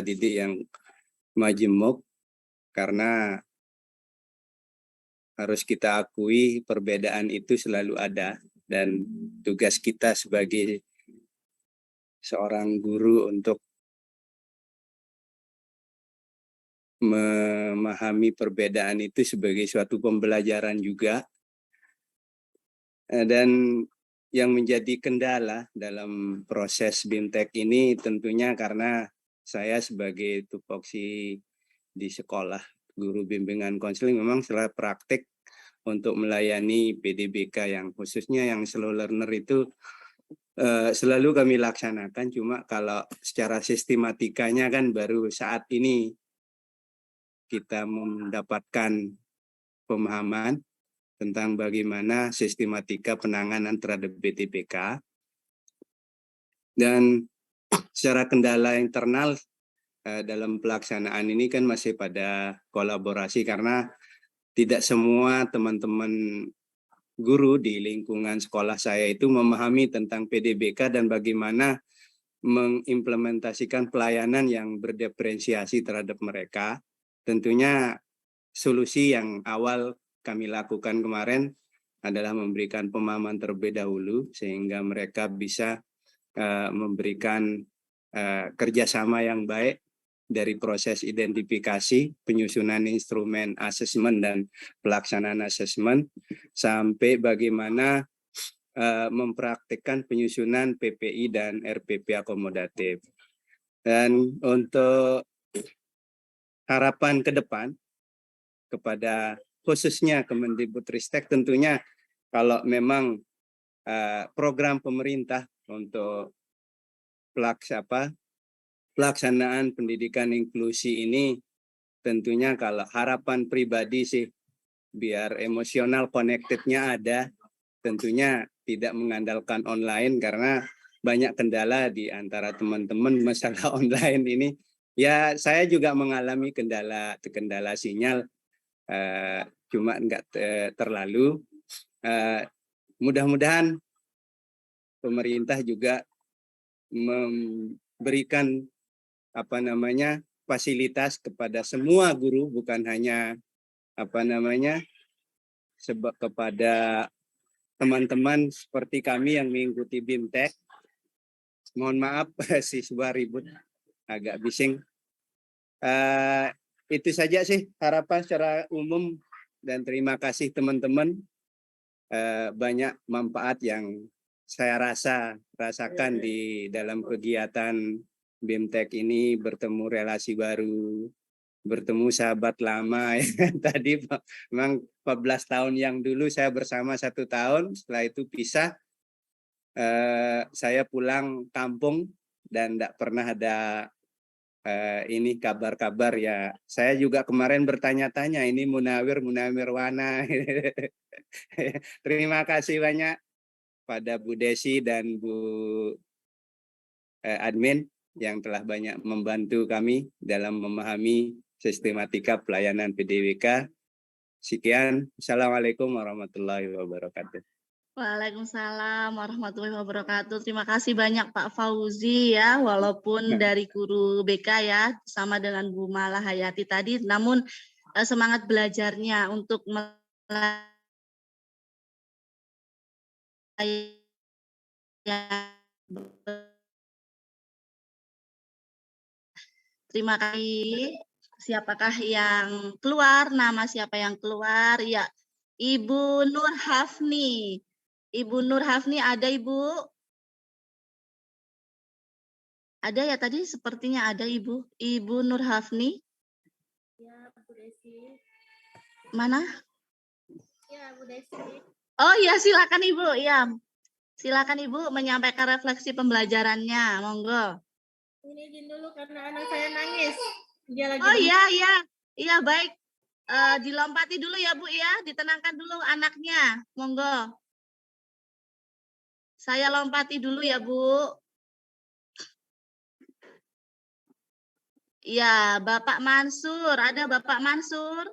didik yang majemuk, karena harus kita akui perbedaan itu selalu ada, dan tugas kita sebagai seorang guru untuk memahami perbedaan itu sebagai suatu pembelajaran juga. Dan yang menjadi kendala dalam proses BIMTEK ini tentunya karena saya sebagai tupoksi di sekolah guru bimbingan konseling memang setelah praktik untuk melayani PDBK yang khususnya yang slow learner itu selalu kami laksanakan, cuma kalau secara sistematikanya kan baru saat ini kita mendapatkan pemahaman tentang bagaimana sistematika penanganan terhadap PDBK. Dan secara kendala internal dalam pelaksanaan ini kan masih pada kolaborasi karena tidak semua teman-teman guru di lingkungan sekolah saya itu memahami tentang PDBK dan bagaimana mengimplementasikan pelayanan yang berdiferensiasi terhadap mereka. Tentunya solusi yang awal kami lakukan kemarin adalah memberikan pemahaman terlebih dahulu sehingga mereka bisa memberikan kerjasama yang baik dari proses identifikasi, penyusunan instrumen asesmen dan pelaksanaan asesmen sampai bagaimana mempraktikkan penyusunan PPI dan RPP akomodatif. Dan untuk harapan ke depan kepada khususnya Kemendikbudristek tentunya kalau memang program pemerintah untuk pelaksanaan pendidikan inklusi ini tentunya kalau harapan pribadi sih biar emosional connected-nya ada, tentunya tidak mengandalkan online karena banyak kendala di antara teman-teman masalah online ini. Ya saya juga mengalami kendala sinyal, cuma enggak terlalu. Mudah-mudahan pemerintah juga memberikan fasilitas kepada semua guru, bukan hanya kepada teman-teman seperti kami yang mengikuti BIMTEK. Mohon maaf siswa ribut agak bising. Itu saja sih harapan secara umum dan terima kasih teman-teman. Banyak manfaat yang saya rasakan di dalam kegiatan BIMTEK ini, bertemu relasi baru, bertemu sahabat lama. Tadi memang 14 tahun yang dulu saya bersama 1 tahun, setelah itu pisah. Saya pulang kampung dan tidak pernah ada ini kabar-kabar ya. Saya juga kemarin bertanya-tanya ini Munawir mana. Terima kasih banyak pada Bu Desi dan Bu admin yang telah banyak membantu kami dalam memahami sistematika pelayanan PDBK. Sekian, Assalamualaikum warahmatullahi wabarakatuh. Waalaikumsalam warahmatullahi wabarakatuh. Terima kasih banyak Pak Fauzi ya, walaupun dari guru BK ya, sama dengan Bu Mala Hayati tadi, namun semangat belajarnya untuk terima kasih. Siapakah yang keluar? Nama siapa yang keluar? Ya, Ibu Nur Hafni. Ibu Nur Hafni ada Ibu? Ada ya tadi sepertinya ada Ibu. Ibu Nur Hafni. Ya, Bu Desi. Mana? Ya, Bu Desi. Oh ya, silakan Ibu. Ya, silakan Ibu menyampaikan refleksi pembelajarannya. Monggo. Ini izin dulu karena anak saya nangis. Dia lagi oh iya, iya. Iya, baik. Dilompati dulu ya Bu ya. Ditenangkan dulu anaknya. Monggo. Saya lompati dulu ya Bu. Ya, Bapak Mansur. Ada Bapak Mansur?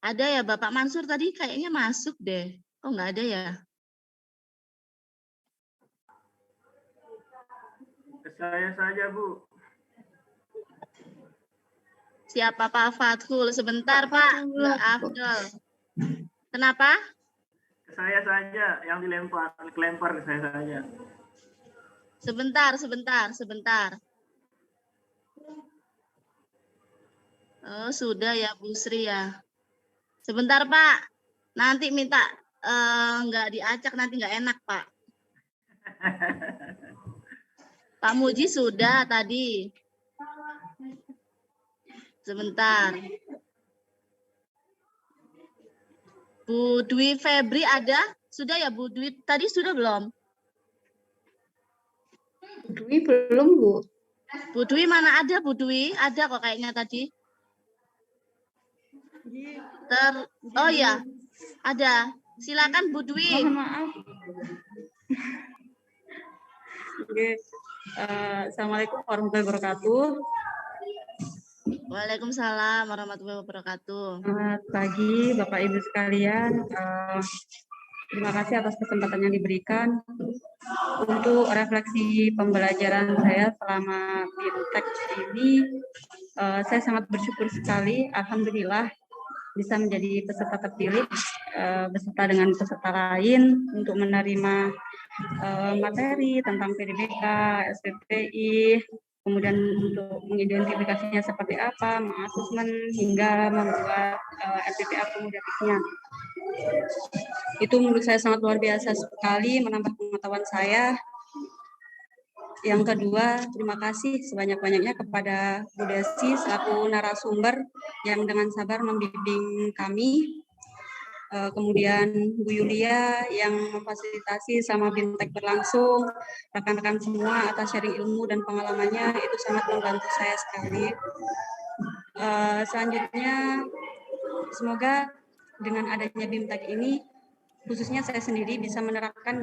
Ada ya Bapak Mansur tadi kayaknya masuk deh. Oh nggak ada ya? Saya saja Bu. Siapa Pak Fathul? Sebentar Pak. Mbak Afdol. Kenapa? Saya saja yang dilempar ke saya saja. Sebentar. Oh, sudah ya Bu Sri ya. Sebentar Pak, nanti minta nggak diacak, nanti nggak enak Pak. Pak Muji sudah tadi. Sebentar. Bu Dwi Febri ada? Sudah ya Bu Dwi? Tadi sudah belum? Dwi belum, Bu. Bu Dwi mana ada Bu Dwi? Ada kok kayaknya tadi. Oh ya, ada. Silakan Bu Dwi. Mohon maaf. Oke. Assalamualaikum warahmatullahi wabarakatuh. Waalaikumsalam warahmatullahi wabarakatuh. Selamat pagi Bapak Ibu sekalian. Terima kasih atas kesempatan yang diberikan untuk refleksi pembelajaran saya selama BIMTEK ini. Saya sangat bersyukur sekali, alhamdulillah bisa menjadi peserta terpilih beserta dengan peserta lain untuk menerima materi tentang PDBK, SPPI, kemudian untuk mengidentifikasinya seperti apa, mengasesmen hingga membuat RPP akomodatifnya. Itu menurut saya sangat luar biasa sekali, menambah pengetahuan saya. Yang kedua, terima kasih sebanyak-banyaknya kepada Bu Desi selaku narasumber yang dengan sabar membimbing kami. Kemudian Bu Yulia yang memfasilitasi sama BIMTEK berlangsung, rekan-rekan semua atas sharing ilmu dan pengalamannya, itu sangat membantu saya sekali. Selanjutnya, semoga dengan adanya BIMTEK ini, khususnya saya sendiri bisa menerapkan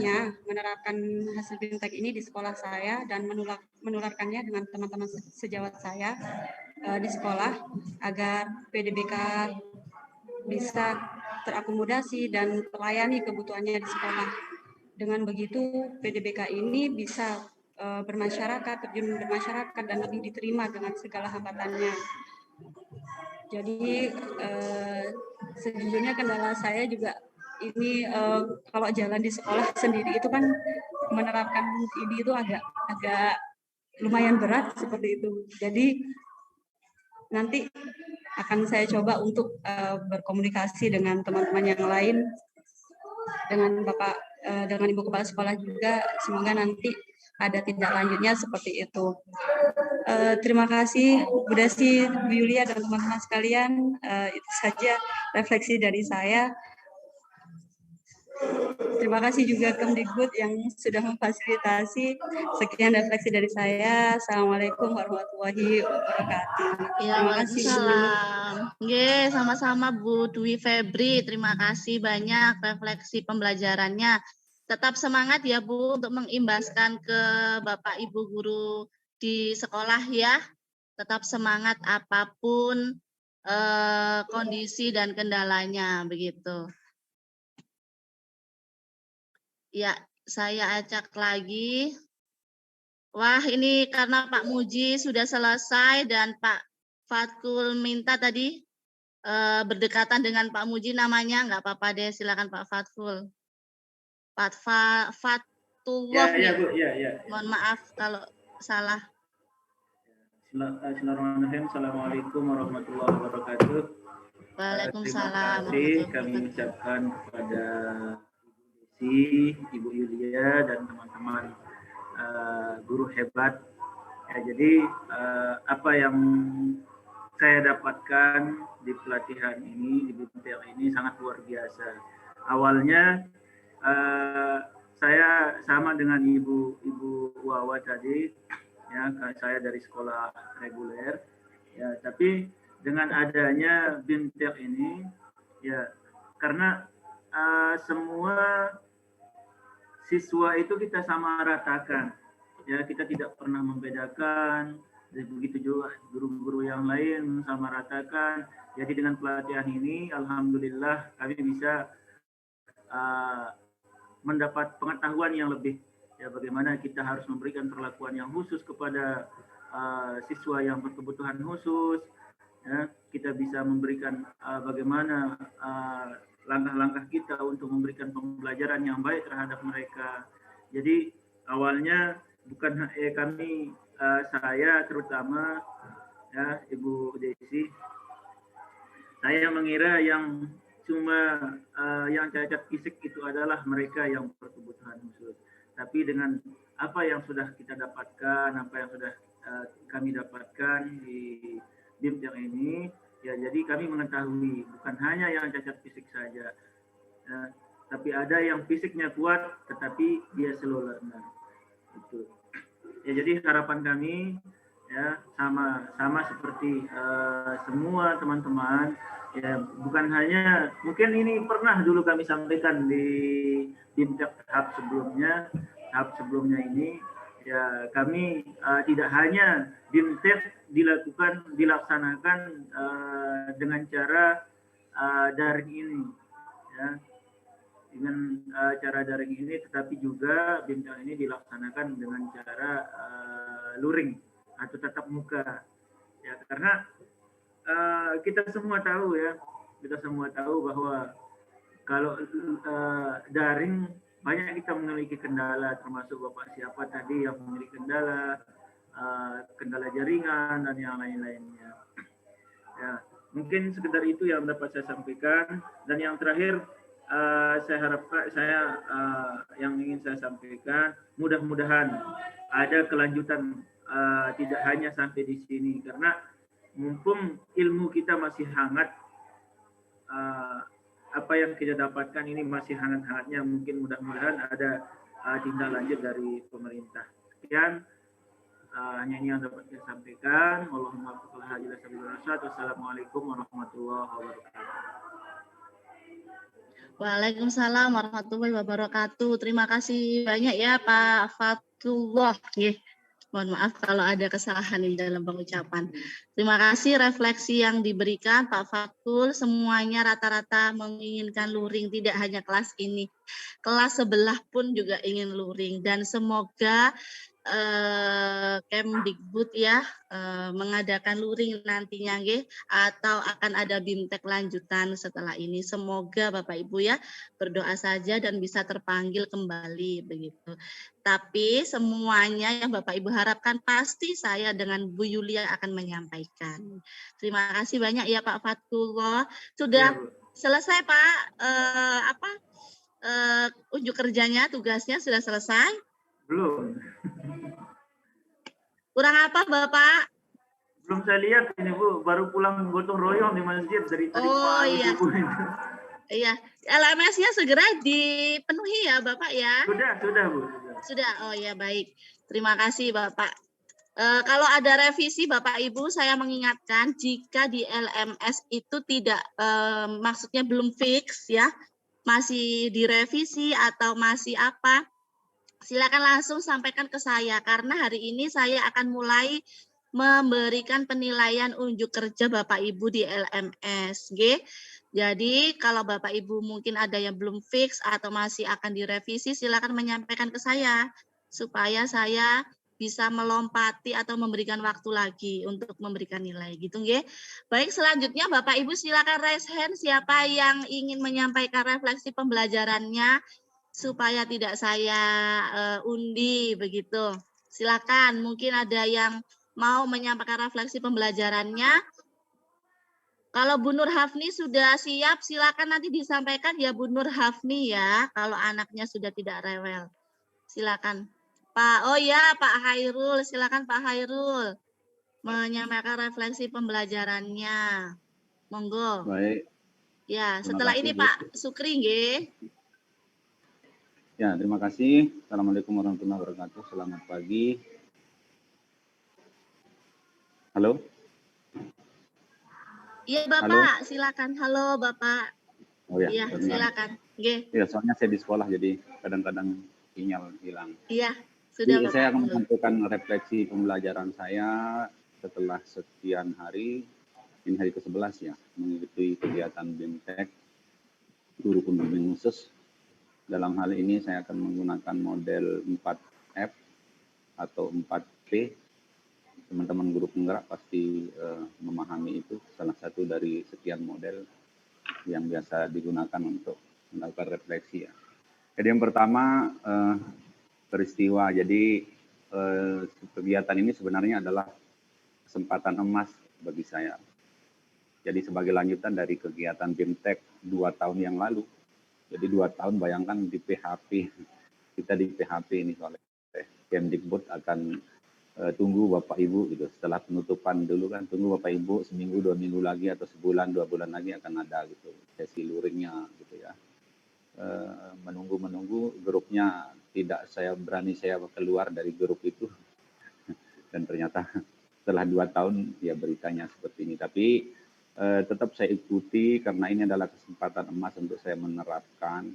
hasil BIMTEK ini di sekolah saya dan menularkannya dengan teman-teman sejawat saya di sekolah agar PDBK bisa terakomodasi dan terlayani kebutuhannya di sekolah. Dengan begitu PDBK ini bisa terjun bermasyarakat dan lebih diterima dengan segala hambatannya. Jadi sejujurnya kendala saya juga ini kalau jalan di sekolah sendiri itu kan menerapkan ini itu agak lumayan berat seperti itu. Jadi nanti akan saya coba untuk berkomunikasi dengan teman-teman yang lain, dengan dengan Ibu Kepala Sekolah juga. Semoga nanti ada tindak lanjutnya seperti itu. Terima kasih Bu Desi, Bu Yulia dan teman-teman sekalian. Itu saja refleksi dari saya. Terima kasih juga Kemdikbud yang sudah memfasilitasi. Sekian refleksi dari saya. Assalamualaikum warahmatullahi wabarakatuh. Ya, waalaikumsalam. Nggih, sama-sama Bu Dwi Febri. Terima kasih banyak refleksi pembelajarannya. Tetap semangat ya Bu untuk mengimbaskan ke Bapak Ibu guru di sekolah ya. Tetap semangat apapun kondisi dan kendalanya begitu. Ya, saya acak lagi. Wah, ini karena Pak Muji sudah selesai dan Pak Fatkul minta tadi berdekatan dengan Pak Muji namanya, nggak apa-apa deh, silakan Pak Fatkul. Pak Fatullah. Ya, Bu, ya. Mohon maaf kalau salah. Bismillahirrahmanirrahim. Assalamualaikum warahmatullahi wabarakatuh. Waalaikumsalam. Terima kasih kami ucapkan kepada Ibu Yulia dan teman-teman guru hebat. Ya, jadi apa yang saya dapatkan di pelatihan ini, di BIMTEK ini sangat luar biasa. Awalnya saya sama dengan Ibu Wawa tadi, ya, saya dari sekolah reguler, ya, tapi dengan adanya BIMTEK ini, ya, karena semua siswa itu kita sama ratakan, ya, kita tidak pernah membedakan, begitu juga guru-guru yang lain sama ratakan. Jadi dengan pelatihan ini, alhamdulillah kami bisa mendapat pengetahuan yang lebih, ya, bagaimana kita harus memberikan perlakuan yang khusus kepada siswa yang berkebutuhan khusus, ya, kita bisa memberikan bagaimana langkah-langkah kita untuk memberikan pembelajaran yang baik terhadap mereka. Jadi awalnya bukan kami, saya terutama ya Ibu Desi, saya mengira yang cuma yang cacat fisik itu adalah mereka yang berkebutuhan khusus. Tapi dengan apa yang sudah kita dapatkan, apa yang sudah kami dapatkan di BIMTEK ini, ya jadi kami mengetahui bukan hanya yang cacat fisik saja, tapi ada yang fisiknya kuat tetapi dia slow learner. Itu. Ya jadi harapan kami ya sama seperti semua teman-teman, ya bukan hanya mungkin ini pernah dulu kami sampaikan di BIMTEK tahap sebelumnya ini, ya kami tidak hanya BIMTEK dilaksanakan dengan cara daring ini, ya dengan cara daring ini, tetapi juga BIMTEK ini dilaksanakan dengan cara luring atau tatap muka, ya karena kita semua tahu bahwa kalau daring banyak kita memiliki kendala, termasuk Bapak siapa tadi yang memiliki kendala jaringan dan yang lain-lainnya. Ya, mungkin sekedar itu yang dapat saya sampaikan. Dan yang terakhir yang ingin saya sampaikan, mudah-mudahan ada kelanjutan, tidak hanya sampai di sini, karena mumpung ilmu kita masih hangat, apa yang kita dapatkan ini masih hangat-hangatnya, mungkin mudah-mudahan ada tindak lanjut dari pemerintah. Sekian hanya ini yang dapat saya sampaikan. Wassalamualaikum warahmatullahi wabarakatuh. Waalaikumsalam warahmatullahi wabarakatuh. Terima kasih banyak ya Pak Fatullah. Mohon maaf kalau ada kesalahan di dalam pengucapan. Terima kasih refleksi yang diberikan Pak Fatul. Semuanya rata-rata menginginkan luring, tidak hanya kelas ini. Kelas sebelah pun juga ingin luring. Dan semoga Kemdikbud ya mengadakan luring nantinya atau akan ada BIMTEK lanjutan setelah ini. Semoga Bapak Ibu ya berdoa saja dan bisa terpanggil kembali begitu. Tapi semuanya yang Bapak Ibu harapkan pasti saya dengan Bu Yulia akan menyampaikan. Terima kasih banyak ya Pak Fatullah. Sudah selesai Pak unjuk kerjanya, tugasnya sudah selesai? Belum. Kurang apa Bapak? Belum saya lihat ini Bu, baru pulang gotong royong di masjid dari tadi. Oh iya. Iya, LMS-nya segera dipenuhi ya Bapak ya? Sudah Bu. Sudah, oh ya baik. Terima kasih Bapak. Kalau ada revisi Bapak Ibu, saya mengingatkan jika di LMS itu tidak, maksudnya belum fix ya, masih direvisi atau masih apa, silakan langsung sampaikan ke saya karena hari ini saya akan mulai memberikan penilaian unjuk kerja Bapak Ibu di LMS. Jadi kalau Bapak Ibu mungkin ada yang belum fix atau masih akan direvisi, silakan menyampaikan ke saya supaya saya bisa melompati atau memberikan waktu lagi untuk memberikan nilai gitu nggih. Baik, selanjutnya Bapak Ibu silakan raise hand siapa yang ingin menyampaikan refleksi pembelajarannya supaya tidak saya undi begitu. Silakan, mungkin ada yang mau menyampaikan refleksi pembelajarannya. Kalau Bu Nur Hafni sudah siap, silakan nanti disampaikan ya Bu Nur Hafni ya, kalau anaknya sudah tidak rewel. Silakan. Oh ya, Pak Hairul, silakan Pak Hairul menyampaikan refleksi pembelajarannya. Monggo. Baik. Ya, setelah ini Pak Sukri nggih. Ya, terima kasih. Assalamualaikum warahmatullahi wabarakatuh. Selamat pagi. Halo? Iya, Bapak. Halo? Silakan. Halo, Bapak. Oh ya. Iya, silakan. Ya, soalnya saya di sekolah jadi kadang-kadang sinyal hilang. Iya, sudah Bapak. Saya akan menyampaikan refleksi pembelajaran saya setelah sekian hari. Ini hari ke-11 ya, mengikuti kegiatan BIMTEK Guru Pembimbing Khusus. Dalam hal ini saya akan menggunakan model 4F atau 4P. Teman-teman guru penggerak pasti memahami itu, salah satu dari sekian model yang biasa digunakan untuk melakukan refleksi ya. Jadi yang pertama peristiwa. Jadi kegiatan ini sebenarnya adalah kesempatan emas bagi saya. Jadi sebagai lanjutan dari kegiatan BIMTEK 2 tahun yang lalu. Jadi 2 tahun bayangkan di PHP, kita di PHP ini oleh Kemdikbud akan tunggu Bapak Ibu gitu. Setelah penutupan dulu kan tunggu Bapak Ibu seminggu 2 minggu lagi atau sebulan 2 bulan lagi akan ada gitu sesi luringnya gitu ya. Menunggu grupnya tidak berani saya keluar dari grup itu dan ternyata setelah 2 tahun ya beritanya seperti ini. Tapi tetap saya ikuti karena ini adalah kesempatan emas untuk saya menerapkan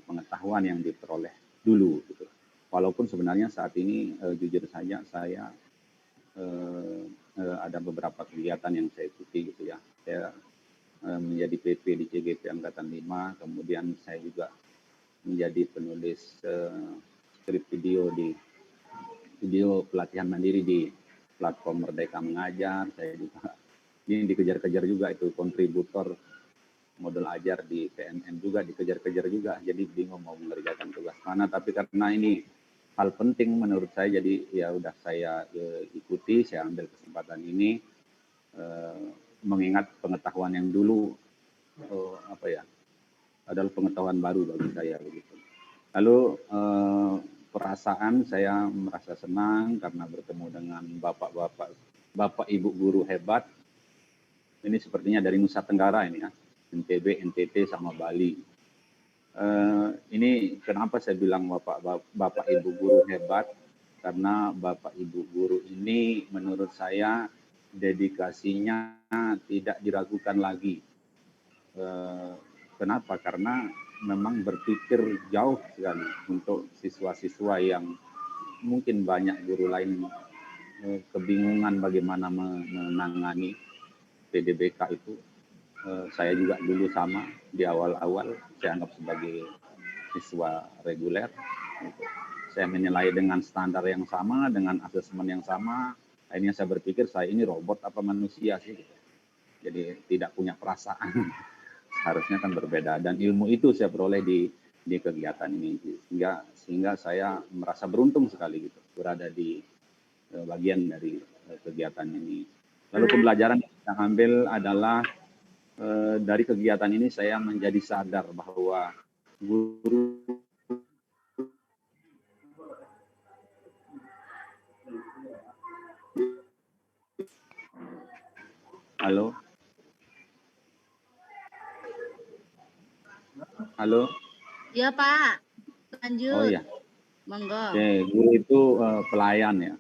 pengetahuan yang diperoleh dulu gitu. Walaupun sebenarnya saat ini jujur saja saya ada beberapa kegiatan yang saya ikuti gitu ya. Saya menjadi PP di CGP Angkatan 5, kemudian saya juga menjadi penulis skrip video pelatihan mandiri di platform Merdeka Mengajar. Saya juga ini dikejar-kejar juga itu kontributor modul ajar di PNN juga dikejar-kejar juga. Jadi bingung mau mengerjakan tugas mana. Tapi karena ini hal penting menurut saya, jadi ya udah saya ikuti. Saya ambil kesempatan ini mengingat pengetahuan yang dulu adalah pengetahuan baru bagi saya begitu. Lalu perasaan saya merasa senang karena bertemu dengan bapak ibu guru hebat. Ini sepertinya dari Nusa Tenggara ini ya, NTB, NTT sama Bali. Ini kenapa saya bilang bapak ibu guru hebat? Karena bapak ibu guru ini menurut saya dedikasinya tidak diragukan lagi. Kenapa? Karena memang berpikir jauh sekali untuk siswa-siswa yang mungkin banyak guru lain kebingungan bagaimana menangani PDBK itu. Saya juga dulu sama di awal-awal saya anggap sebagai siswa reguler. Saya menilai dengan standar yang sama, dengan asesmen yang sama. Akhirnya saya berpikir saya ini robot apa manusia sih? Jadi tidak punya perasaan. Harusnya kan berbeda. Dan ilmu itu saya peroleh di kegiatan ini. Sehingga saya merasa beruntung sekali gitu berada di bagian dari kegiatan ini. Lalu pembelajaran yang saya ambil adalah dari kegiatan ini saya menjadi sadar bahwa guru Halo. Halo. Ya Pak, lanjut. Oh ya. Monggo. Oke, guru itu pelayan ya.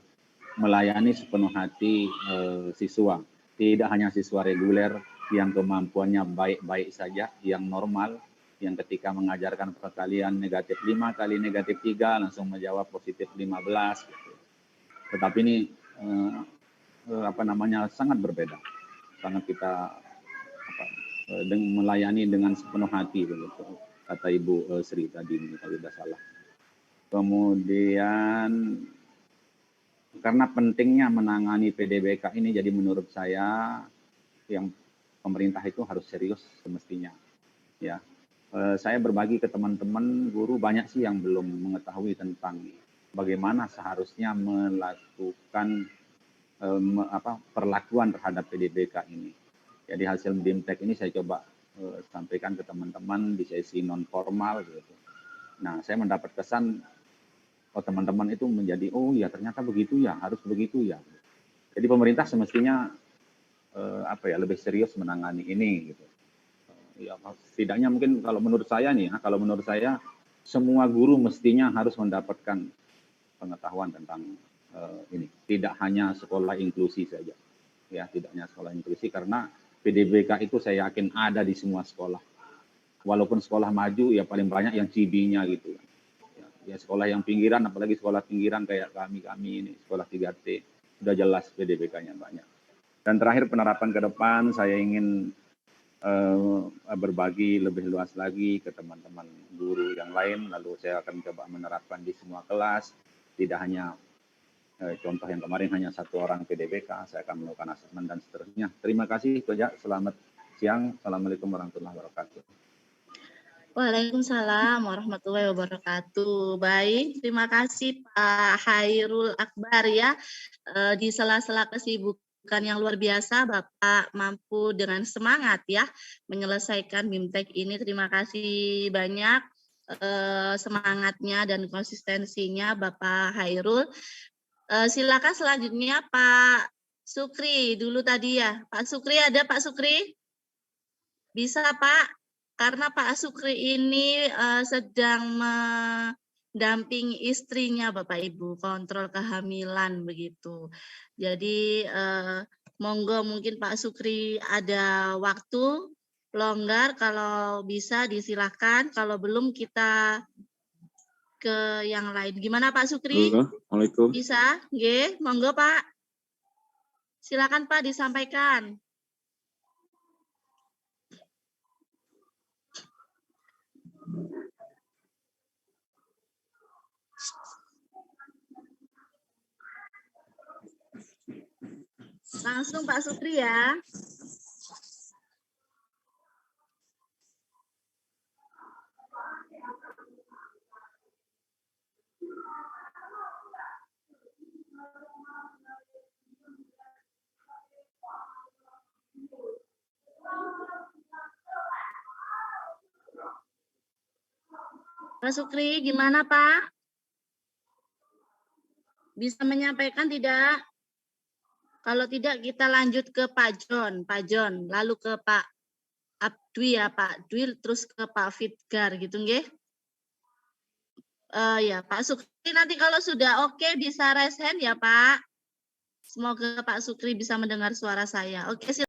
Melayani sepenuh hati siswa. Tidak hanya siswa reguler yang kemampuannya baik-baik saja, yang normal, yang ketika mengajarkan perkalian negatif 5 kali negatif 3 langsung menjawab positif 15. Gitu. Tetapi ini sangat berbeda. Sangat kita melayani dengan sepenuh hati begitu. Kata Ibu Sri tadi kalau tidak salah. Kemudian karena pentingnya menangani PDBK ini, jadi menurut saya yang pemerintah itu harus serius semestinya. Ya, saya berbagi ke teman-teman guru, banyak sih yang belum mengetahui tentang bagaimana seharusnya melakukan perlakuan terhadap PDBK ini. Jadi hasil BIMTEK ini saya coba sampaikan ke teman-teman di sesi non formal gitu. Nah, saya mendapat kesan teman-teman itu menjadi ya ternyata begitu ya, harus begitu ya. Jadi pemerintah semestinya lebih serius menangani ini gitu. Ya, setidaknya mungkin kalau menurut saya nih ya, kalau menurut saya semua guru mestinya harus mendapatkan pengetahuan tentang ini. Tidak hanya sekolah inklusi saja. Ya, tidak hanya sekolah inklusi karena PDBK itu saya yakin ada di semua sekolah. Walaupun sekolah maju ya paling banyak yang CB-nya gitu. Ya sekolah yang pinggiran, apalagi sekolah pinggiran kayak kami ini, sekolah 3T, sudah jelas PDBK-nya banyak. Dan terakhir penerapan ke depan, saya ingin berbagi lebih luas lagi ke teman-teman guru yang lain, lalu saya akan coba menerapkan di semua kelas, tidak hanya contoh yang kemarin hanya 1 orang PDBK, saya akan melakukan asesmen dan seterusnya. Terima kasih, selamat siang, Assalamualaikum warahmatullahi wabarakatuh. Waalaikumsalam warahmatullahi wabarakatuh. Baik, terima kasih Pak Hairul Akbar ya. Di sela-sela kesibukan yang luar biasa, Bapak mampu dengan semangat ya menyelesaikan BIMTEK ini. Terima kasih banyak semangatnya dan konsistensinya Bapak Hairul. Silakan selanjutnya Pak Sukri dulu tadi ya. Pak Sukri ada Pak Sukri? Bisa Pak? Karena Pak Sukri ini sedang mendampingi istrinya Bapak Ibu, kontrol kehamilan begitu. Jadi monggo mungkin Pak Sukri ada waktu longgar, kalau bisa disilahkan, kalau belum kita ke yang lain. Gimana Pak Sukri? Assalamualaikum. Bisa? Nggih, monggo Pak. Silakan Pak disampaikan. Langsung Pak Sukri ya. Pak Sukri, gimana Pak? Bisa menyampaikan tidak? Kalau tidak kita lanjut ke Pak John, lalu ke Pak Abdwi ya, Pak Dwi, terus ke Pak Fitgar gitu nggih? Ya Pak Sukri nanti kalau sudah oke bisa raise hand ya Pak. Semoga Pak Sukri bisa mendengar suara saya. Oke, silakan.